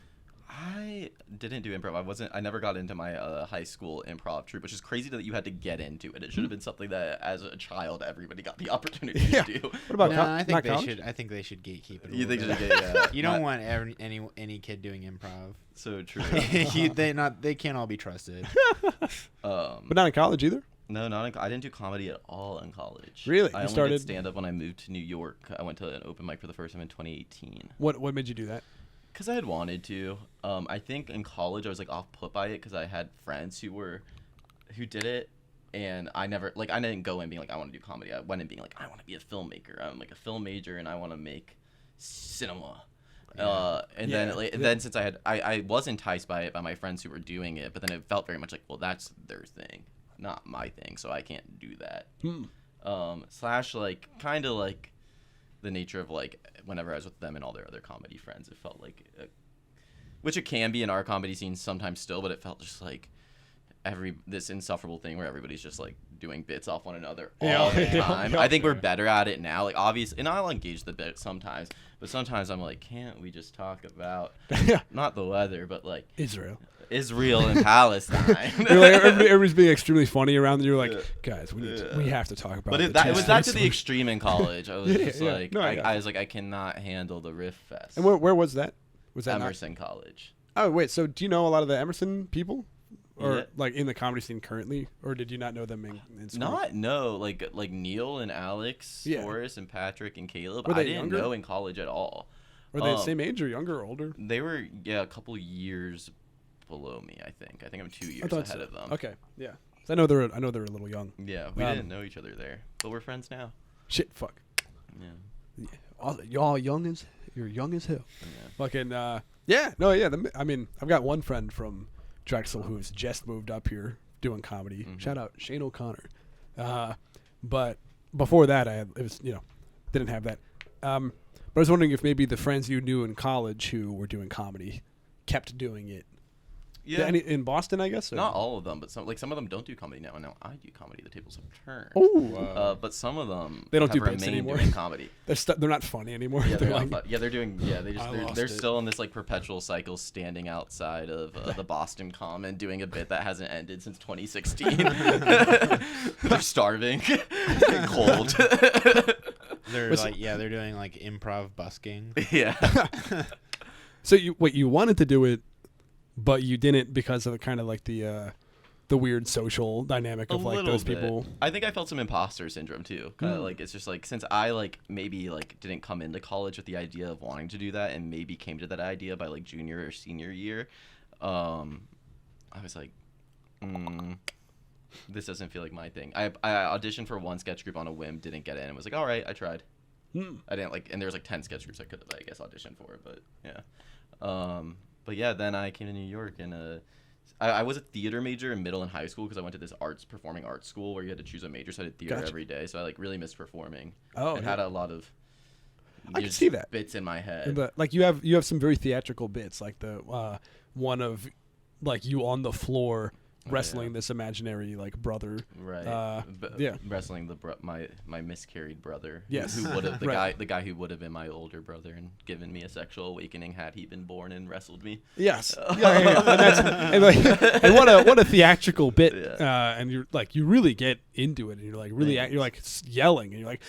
I didn't do improv. I never got into my high school improv troupe, which is crazy that you had to get into it. It should have been something that, as a child, everybody got the opportunity to do. What about I think they should. I think they should gatekeep it. You think they should? You don't want any kid doing improv. So true. They can't all be trusted. But not in college either. No, I didn't do comedy at all in college. Really? I only did stand up when I moved to New York. I went to an open mic for the first time in 2018. What made you do that? Because I had wanted to. I think in college I was like off put by it because I had friends who did it, and I didn't go in being like I want to do comedy. I went in being like I want to be a filmmaker. I'm like a film major and I want to make cinema. Then since I was enticed by it by my friends who were doing it, but then it felt very much like, well, that's their thing, not my thing, so I can't do that. Slash like kind of like the nature of like whenever I was with them and all their other comedy friends, it felt like which it can be in our comedy scene sometimes still, but it felt just like this insufferable thing where everybody's just like doing bits off one another all the time. I think we're better at it now, like obviously, and I'll engage the bit sometimes, but sometimes I'm like, can't we just talk about not the weather, but like Israel and Palestine? You're like, everybody's being extremely funny around, and you're like, guys, we have to talk about. But it was that to the extreme in college. I was I was like, I cannot handle the riff fest. And where was that? Was that Emerson College? Oh wait, so do you know a lot of the Emerson people? Or like in the comedy scene currently, or did you not know them in school? Like Neil and Alex, Forrest and Patrick and Caleb. Were they I didn't younger? know in college at all. Were they the same age or younger or older? They were a couple years below me. I think I'm 2 years ahead of them. Okay, yeah. I know they're a little young. Yeah, we didn't know each other there, but we're friends now. Shit, fuck. Yeah. Y'all young as hell. Yeah. Fucking I mean, I've got one friend from Drexel who's just moved up here doing comedy. Shout out Shane O'Connor. But before that, didn't have that. But I was wondering if maybe the friends you knew in college who were doing comedy kept doing it. Yeah. In Boston, I guess? Or? Not all of them, but some of them don't do comedy now. And now I do comedy. The tables have turned. Oh. But some of them they don't have do bits anymore. doing comedy. They're not funny anymore. Yeah, they're still in this like perpetual cycle, standing outside of the Boston Common, doing a bit that hasn't ended since 2016. They're starving, cold. They're they're doing like improv busking. Yeah. So you wanted to do it, but you didn't because of kind of like the weird social dynamic of like those people. I think I felt some imposter syndrome too. Kind of like it's just like since I like maybe like didn't come into college with the idea of wanting to do that, and maybe came to that idea by like junior or senior year, I was like, this doesn't feel like my thing. I auditioned for one sketch group on a whim, didn't get in, and was like, all right, I tried. I didn't like, and there was like 10 sketch groups I could have, I guess, auditioned for, but yeah. But yeah, then I came to New York, and I was a theater major in middle and high school because I went to this performing arts school where you had to choose a major. So I did theater every day. So I like really missed performing. Oh, and had a lot of I can see that bits in my head. But like you have some very theatrical bits, like the one of like you on the floor wrestling this imaginary like brother, right? Wrestling my miscarried brother. Yes, who would have the guy who would have been my older brother and given me a sexual awakening had he been born and wrestled me. Yes, and what a theatrical bit. And you're like you really get into it, and you're like really you're like yelling, and you're like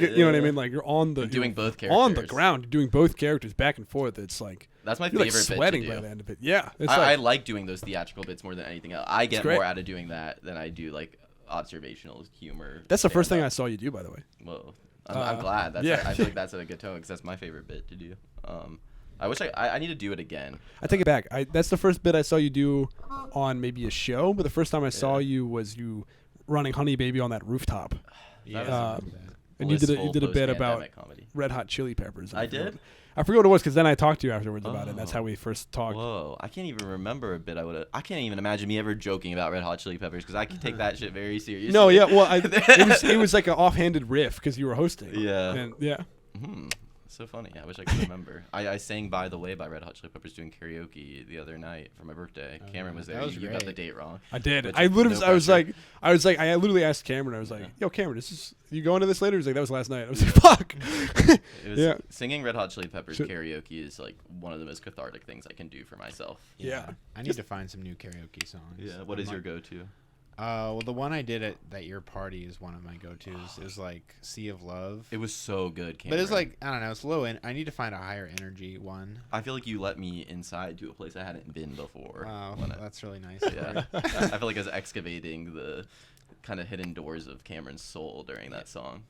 you know what I mean, like you're on the doing both characters on the ground, you're doing both characters back and forth. It's like. That's my you're favorite like sweating bit to do. By the end of it. Yeah. I like doing those theatrical bits more than anything else. I get more out of doing that than I do like observational humor. That's the first thing I saw you do, by the way. Well, I'm glad. I feel like that's a good tone because that's my favorite bit to do. I wish I need to do it again. I take it back. That's the first bit I saw you do on maybe a show, but the first time I saw you was you running Honey Baby on that rooftop. Yeah. And you did a bit about comedy. Red Hot Chili Peppers. I did? I forget what it was because then I talked to you afterwards about it. And that's how we first talked. Whoa, I can't even remember a bit. I can't even imagine me ever joking about Red Hot Chili Peppers because I can take that shit very seriously. No, yeah, well, it was like an offhanded riff because you were hosting. Yeah. And, yeah. So funny. I wish I could remember. I sang "By the Way" by Red Hot Chili Peppers doing karaoke the other night for my birthday. Cameron was there. You got the date wrong. I did. But I literally, no I was like, I literally asked Cameron. I was like, "Yo, Cameron, you going to this later?" He's like, "That was last night." I was like, "Fuck." Singing Red Hot Chili Peppers karaoke is like one of the most cathartic things I can do for myself. Yeah. I need to find some new karaoke songs. Yeah. What is your go-to? Well, the one I did at your party is one of my go-tos. It was like Sea of Love. It was so good, Cameron. But it's like, I don't know, it's low in. I need to find a higher energy one. I feel like you let me inside to a place I hadn't been before. Wow, that's really nice. Yeah. I feel like I was excavating the kind of hidden doors of Cameron's soul during that song.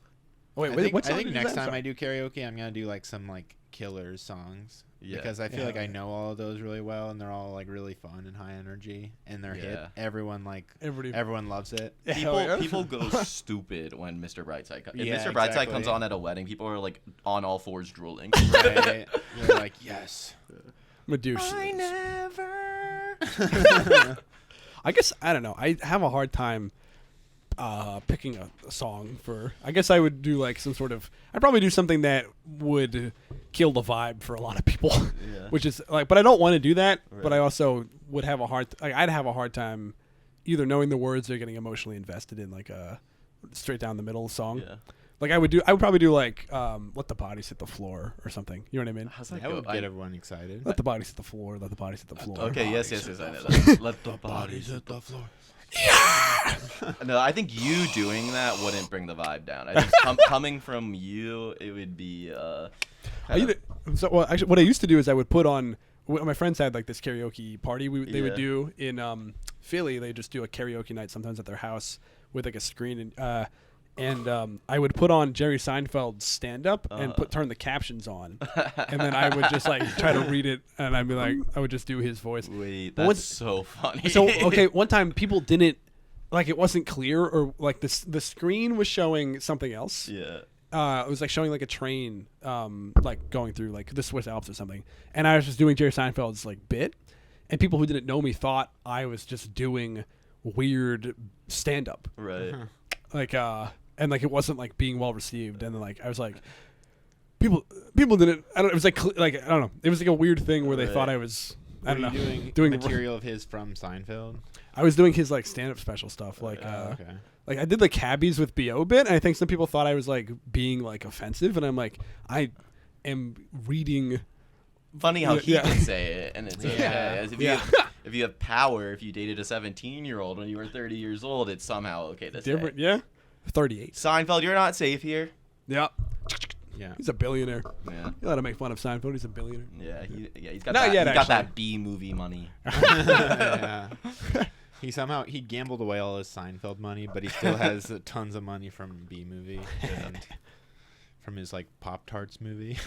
Oh, wait, I what song think is next that? time I do karaoke, I'm going to do like some like Killers songs. Yeah. Because I feel like I know all of those really well, and they're all like really fun and high energy, and they're hit. Everyone loves it. People go stupid when Mr. Brightside comes. If Yeah, Mr. Brightside exactly. comes on at a wedding, people are like on all fours drooling. Right? They're like, yes. Medusa. I never. I guess I don't know. I have a hard time picking a song for. I guess I would do like some sort of. I'd probably do something that would kill the vibe for a lot of people, which is like. But I don't want to do that. Right. But I also would have a hard. I'd have a hard time either knowing the words or getting emotionally invested in like a straight down the middle song. Yeah. Like I would probably do like "Let the Bodies Hit the Floor" or something. You know what I mean? How's That that go? would get everyone excited. Let the bodies hit the floor. Let the bodies hit the floor. Okay, yes, I know that. Let the bodies hit the floor. No, I think you doing that wouldn't bring the vibe down. I think coming from you, it would be. Actually, what I used to do is I would put on. My friends had like this karaoke party they would do in Philly. They just do a karaoke night sometimes at their house with like a screen and I would put on Jerry Seinfeld's stand up and turn the captions on, and then I would just like try to read it, and I'd be like, I would just do his voice. Wait, that's so funny. So okay, one time people didn't like it wasn't clear or like the screen was showing something else. Yeah. It was like showing like a train, like going through like the Swiss Alps or something, and I was just doing Jerry Seinfeld's like bit, and people who didn't know me thought I was just doing weird stand up, Right. like and like it wasn't like being well received, and then like I was like, people didn't. I don't. It was like I don't know. It was like a weird thing where they thought I was. I don't know. Doing material of his from Seinfeld. I was doing his like stand up special stuff, like Okay. like I did the cabbies with BO bit, and I think some people thought I was like being like offensive, and I'm like, I am reading. Funny how he Yeah. can say it, and it's okay. Yeah. As if Yeah. if you have power, if you dated a 17-year-old when you were 30 years old, it's somehow okay to Different, say. yeah. 38. Seinfeld, you're not safe here. Yeah. Yeah. He's a billionaire. Yeah. You let him make fun of Seinfeld. He's a billionaire. Yeah, he's got Not that. yet, He's got actually. that B movie money. Yeah. He gambled away all his Seinfeld money, but he still has tons of money from B movie and from his like Pop-Tarts movie.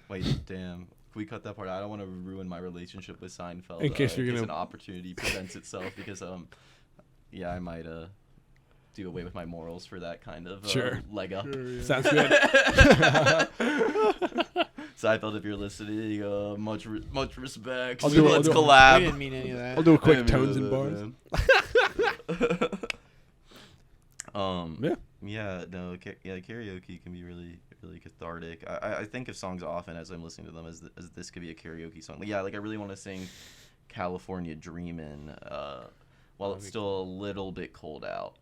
Wait, damn. Can we cut that part? I don't want to ruin my relationship with Seinfeld. In case you're gonna- an opportunity presents itself, because yeah, I might do away with my morals for that kind of leg up. Sure, yeah. Sounds good. Seinfeld, if you're listening, much respect. I'll do- Let's I'll do- collab. We didn't mean any of that. I'll do a I quick didn't tones mean and that, bars. man. Yeah. Yeah, no, karaoke can be really, really cathartic. I think of songs often as I'm listening to them as this could be a karaoke song. Like, I really want to sing California Dreamin' while it's still a little bit cold out.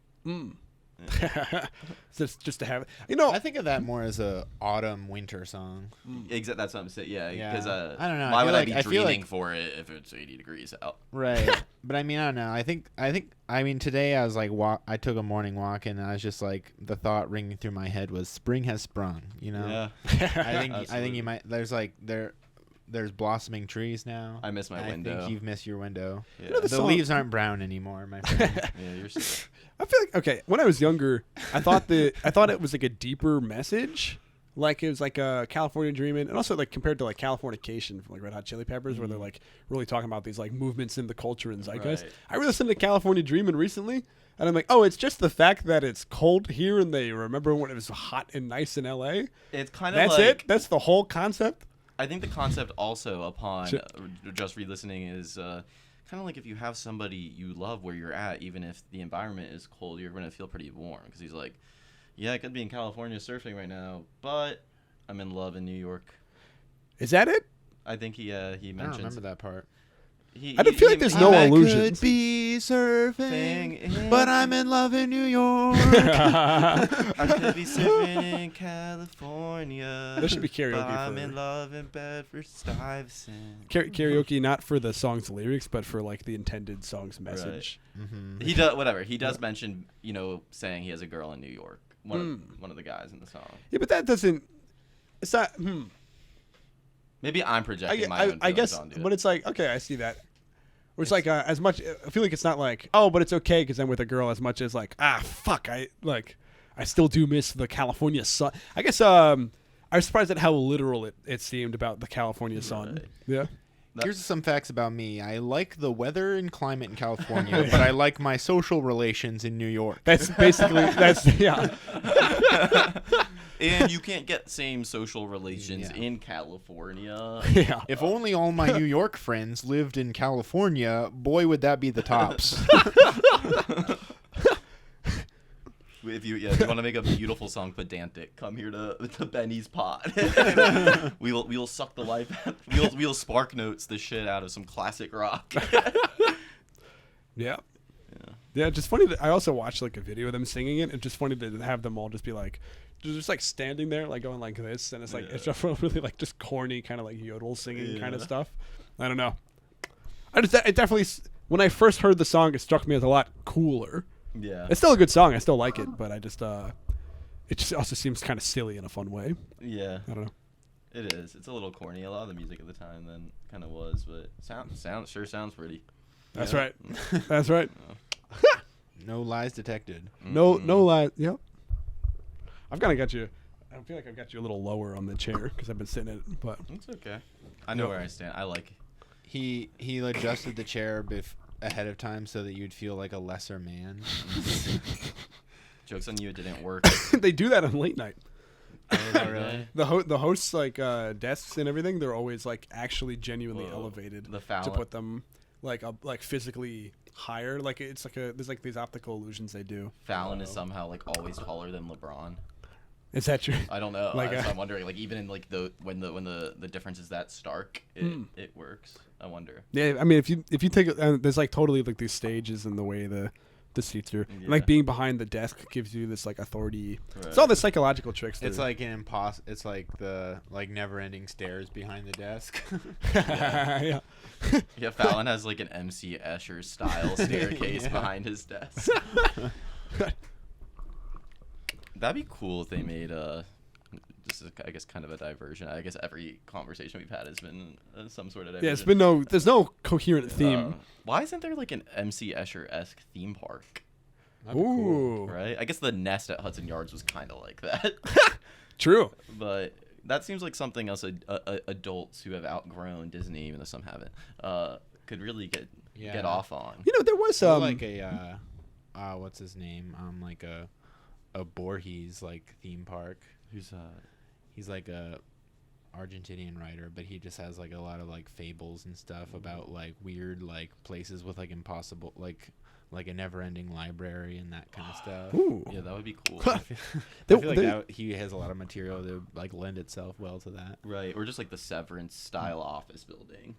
just to have it. You know, I think of that more as a autumn winter song. Exactly, that's what I'm saying. Yeah, Yeah. because I don't know. why I would feel I like- be I feel dreaming like- for it if it's 80 degrees out? Right. But I mean, I don't know. I mean, today I was like, I took a morning walk, and I was just like, the thought ringing through my head was, spring has sprung. You know. Yeah. I think you might. There's blossoming trees now. I miss my window. I think you've missed your window. Yeah. You know, The song- leaves aren't brown anymore, my friend. Yeah, you're so I feel like okay. When I was younger, I thought it was like a deeper message. Like it was like a California Dreamin', and also like compared to like Californication from like Red Hot Chili Peppers, where they're like really talking about these like movements in the culture and zeitgeist. Right. I really listened to California Dreamin' recently, And I'm like, oh, it's just the fact that it's cold here and they remember when it was hot and nice in LA. It's kind of That's like, it. That's the whole concept. I think the concept also upon just re-listening is kind of like if you have somebody you love where you're at, even if the environment is cold, you're going to feel pretty warm. Because he's like, yeah, I could be in California surfing right now, but I'm in love in New York. Is that it? I think he mentions. I don't remember that part. I don't feel like there's no illusions. I could be surfing, but I'm in love in New York. I could be surfing in California. There should be karaoke. But I'm in love in Bedford-Stuyvesant. Karaoke, not for the song's lyrics, but for like the intended song's message. Right. He does whatever. He does mention, saying he has a girl in New York. One of the guys in the song. Yeah, but that doesn't. It's not. Maybe I'm projecting my own I guess, onto it. but it's like, okay, I see that. Or it's like as much. I feel like it's not like, oh, but it's okay because I'm with a girl, as much as like, fuck, I still do miss the California sun. I guess I was surprised at how literal it seemed about the California sun. Right. Yeah. Here's some facts about me. I like the weather and climate in California, but I like my social relations in New York. That's basically yeah. And you can't get same social relations in California. Yeah. If only all my New York friends lived in California, boy, would that be the tops. If you want to make a beautiful song, pedantic, come here to Benny's Pod. we'll suck the life. We'll spark notes the shit out of some classic rock. Yeah. Yeah, just funny that I also watched like a video of them singing it. It's just funny to have them all just be like, just like standing there, like going like this, and it's like it's just really like just corny kind of like yodel singing kind of stuff. I don't know. It definitely, when I first heard the song, it struck me as a lot cooler. Yeah, it's still a good song. I still like it, but I just it just also seems kind of silly in a fun way. Yeah, I don't know. It is. It's a little corny. A lot of the music at the time then kind of was, but sounds pretty. That's right. That's right. No lies detected. No lies. Yep. I've kind of got you. I feel like I've got you a little lower on the chair because I've been sitting in it, but it's okay. I know where I stand. I like. He adjusted the chair ahead of time so that you'd feel like a lesser man. Joke's on you, it didn't work. They do that on late night. Oh, really? The hosts like desks and everything, they're always like actually genuinely elevated to put them like physically higher. Like it's like there's like these optical illusions they do. Fallon is somehow like always taller than LeBron. Is that true? I don't know. So I'm wondering, like, even in like when the difference is that stark, it works. I wonder. Yeah, I mean, if you take there's like totally like these stages in the way the seats are. Yeah. Like being behind the desk gives you this like authority. Right. It's all the psychological tricks. It's like it's like the never-ending stairs behind the desk. Yeah. Yeah, Fallon has like an MC Escher style staircase behind his desk. That'd be cool if they made this is, I guess, kind of a diversion. I guess every conversation we've had has been some sort of diversion. Yeah, it's been there's no coherent theme. Why isn't there like an MC Escher-esque theme park? Ooh. Cool. Right? I guess the Nest at Hudson Yards was kind of like that. True. But that seems like something else adults who have outgrown Disney, even though some haven't, could really get off on. You know, there was like a what's his name? Like a Borges like theme park. He's like a Argentinian writer, but he just has like a lot of like fables and stuff about like weird like places with like impossible like a never-ending library and that kind of stuff. Ooh. Yeah, that would be cool. I feel like he has a lot of material that like lend itself well to that. Right, or just like the Severance style office building.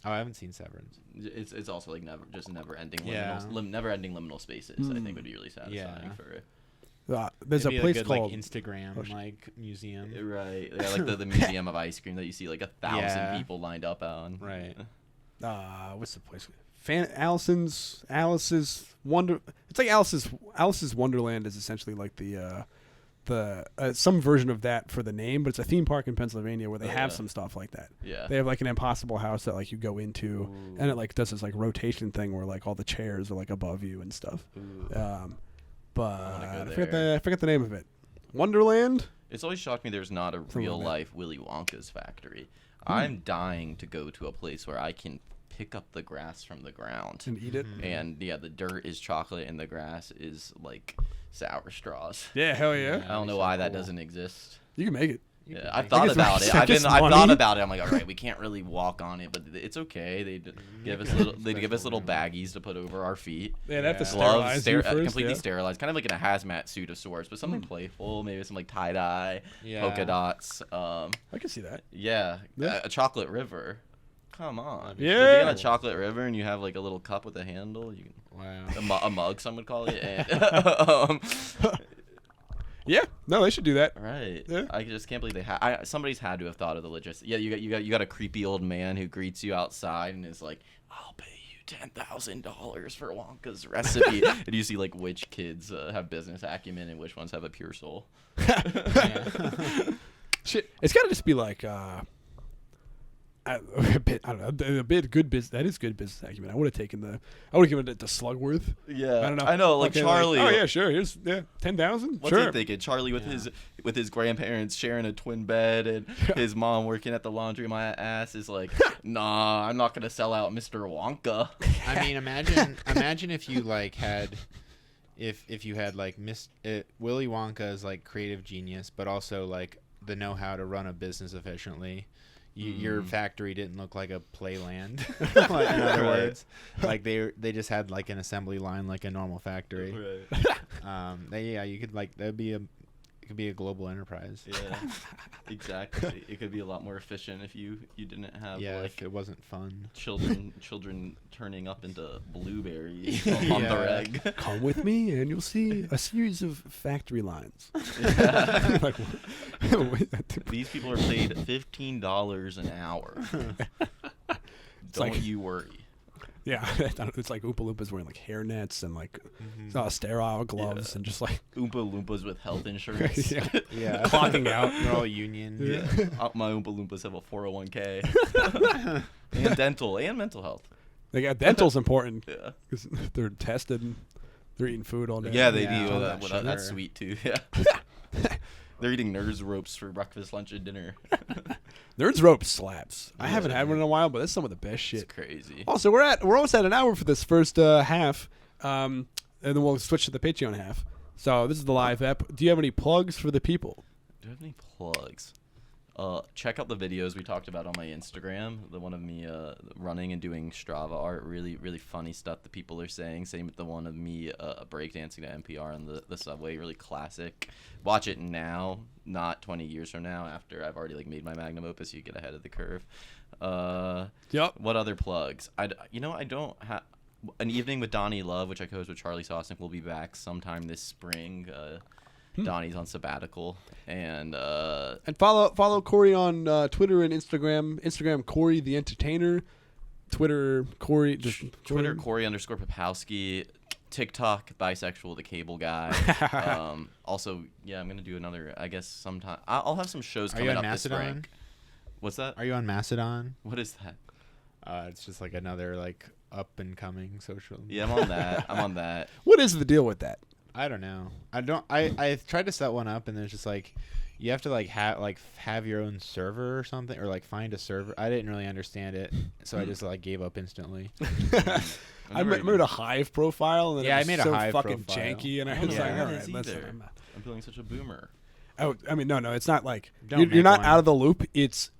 Oh, I haven't seen Severance. It's also like never-ending liminal spaces. I think would be really satisfying for. There's It'd a place good, called like, Instagram like museum. Right. Yeah, like the museum of ice cream that you see like 1,000 people lined up on. Right. What's the place? Alice's Wonder. It's like Alice's Wonderland is essentially like the some version of that for the name, but it's a theme park in Pennsylvania where they have some stuff like that. Yeah. They have like an impossible house that like you go into, and it like does this like rotation thing where like all the chairs are like above you and stuff. But I forget the name of it. Wonderland? It's always shocked me there's not a real-life Willy Wonka's factory. I'm dying to go to a place where I can pick up the grass from the ground. And eat it. And yeah, the dirt is chocolate and the grass is like sour straws. Yeah, hell yeah. I don't know why that doesn't exist. You can make it. Yeah, I've thought it's about it. like I've just thought money. about it. I'm like, all right, we can't really walk on it, but it's okay. They give us little baggies to put over our feet. Yeah, they have to Gloves, sterilize you first. completely sterilized, kind of like in a hazmat suit of sorts, but something playful, maybe some like tie dye, polka dots. I can see that. Yeah, a chocolate river. Come on. Yeah. To be on a chocolate river and you have like a little cup with a handle. You can, Wow. a mug, some would call it. And, Yeah, no, they should do that. right. Yeah. I just can't believe they had. Somebody's had to have thought of the logistics. Yeah, you got a creepy old man who greets you outside and is like, "I'll pay you $10,000 for Wonka's recipe." And you see like which kids have business acumen and which ones have a pure soul. Shit, it's got to just be like a bit. I don't know. A bit good business. That is good business acumen. I would have given it to Slugworth. Yeah, I don't know. I know, like Okay, Charlie. oh yeah, sure. Here's 10,000. What's Sure. he thinking? Charlie with his grandparents sharing a twin bed and his mom working at the laundry. My ass is like, nah, I'm not gonna sell out Mr. Wonka. I mean, imagine if you like had, if you had like Willy Wonka's like creative genius, but also like the know-how to run a business efficiently. Your factory didn't look like a playland. Like, in other words, like they just had like an assembly line like a normal factory. You could like it could be a global enterprise. Yeah, exactly. It could be a lot more efficient if you didn't have like if it wasn't fun. children turning up into blueberries on the reg. Come with me, and you'll see a series of factory lines. Yeah. Like, These people are paid $15 an hour. Don't like- you worry. yeah, it's like Oompa Loompas wearing like hairnets and like sterile gloves and just like Oompa Loompas with health insurance. Yeah, clocking out. They're all union. Yeah. My Oompa Loompas have a 401k. And dental and mental health. They got dental's important Yeah. because they're tested and they're eating food all day. Yeah, they Yeah, do. all That, that well, that's sugar. sweet too. Yeah. They're eating Nerds ropes for breakfast, lunch, and dinner. Nerds rope slaps. I Yeah. haven't had one in a while, but that's some of the best It's shit. crazy. Also, we're almost at an hour for this first half, and then we'll switch to the Patreon half. So this is the live ep. Do you have any plugs for the people? Do I have any plugs? Check out the videos we talked about on my Instagram. The one of me running and doing Strava art. Really, really funny stuff that people are saying. Same with the one of me breakdancing to NPR on the subway. Really classic. Watch it now, not 20 years from now after I've already like made my magnum opus. You get ahead of the curve. Yep. What other plugs? I don't have an evening with Donnie Love, which I co-host with Charlie Sosnick. Will be back sometime this spring. Donnie's on sabbatical, and follow Corey on Twitter and Instagram. Instagram Corey the Entertainer. Twitter Corey. Twitter Corey _ Popowski. TikTok bisexual the cable guy. Also, yeah, I'm gonna do another. I guess sometime I'll have some shows Are you coming on up this Mastodon? spring. What's that? Are you on Mastodon? What is that? It's just like another like up and coming social. Yeah, I'm on that. I'm on that. What is the deal with that? I don't know. I tried to set one up and there's just like you have to like have your own server or something or like find a server. I didn't really understand it, so I just like gave up instantly. I made a Hive profile, and then Yeah, it I was made a so Hive fucking profile. janky, and I I was don't like, know all what it right, is listen. either. I'm feeling such a boomer. I mean, no, it's not like Don't you're make not one. out of the loop. It's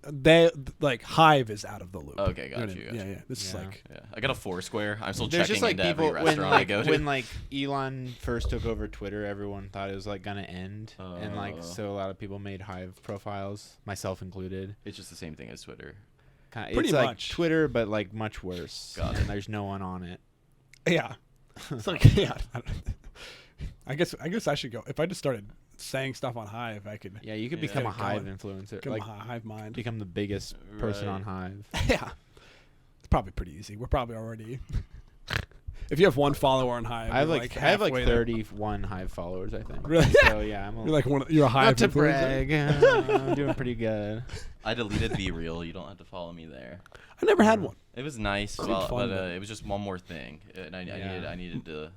like Hive is out of the loop. Okay, You know what I got mean? you. Yeah. This is Yeah. like Yeah, I got a Foursquare. I'm still There's checking just like into people every when restaurant I like go to. when like Elon first took over Twitter, everyone thought it was like gonna end, and like so a lot of people made Hive profiles, myself included. It's just the same thing as Twitter. It's Pretty like much. Twitter, but like much worse. Got it. And there's no one on it. yeah. It's like yeah. I guess I should go if I just started saying stuff on Hive. I could Yeah, you could Yeah. become a Get it Hive going. influencer, become like a Hive mind. become the biggest person on Hive. Yeah, it's probably pretty easy. We're probably already. If you have one follower on Hive, I have you're like I have like halfway there. 31 Hive followers, I think. Really? So yeah, I'm a, You're like you're a Hive not to influencer. brag. I'm doing pretty good. I deleted Be Real. You don't have to follow me there. I never had one. It was nice, Seemed but fun, but- it was just one more thing, and I needed to.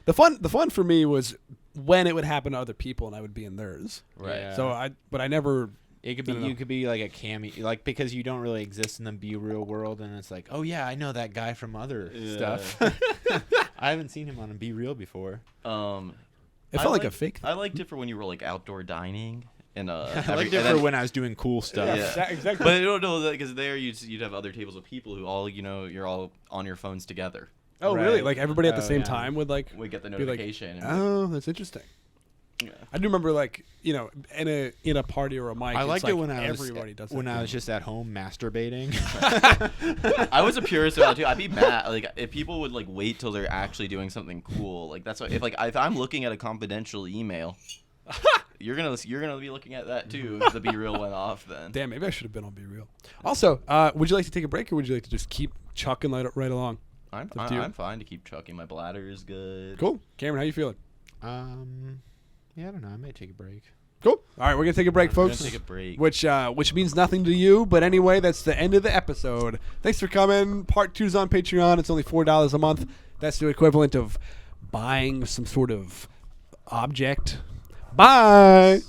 The fun for me was when it would happen to other people and I would be in theirs. Right. Yeah. So I never It could be No. you could be like a cameo, like because you don't really exist in the Be Real world, and it's like, oh yeah, I know that guy from other stuff. I haven't seen him on a Be Real before. It felt like a fake thing. I liked it for when you were like outdoor dining. And I liked it for when I was doing cool stuff. Yeah. Exactly. But I don't know because there you'd have other tables of people who all you're all on your phones together. Oh, Right. really? Like everybody at the Oh, same yeah. time would like We get the be like, notification. and oh, that's interesting. yeah. I do remember like in a party or a mic. I it's liked like it when I was everybody does when that. I was just at home masturbating. I was a purist about it too. I'd be mad like if people would like wait till they're actually doing something cool. Like that's what if I'm looking at a confidential email, you're gonna be looking at that too. If the Be Real went off, then. Damn, maybe I should have been on Be Real. Also, would you like to take a break or would you like to just keep chucking right along? I'm up to you. I'm fine to keep chucking. My bladder is good. Cool. Cameron, how you feeling? Yeah, I don't know. I might take a break. Cool. All right, we're gonna take a break, We're folks. gonna take a break. Which means nothing to you, but anyway, that's the end of the episode. Thanks for coming. Part 2's on Patreon. It's only $4 a month. That's the equivalent of buying some sort of object. Bye.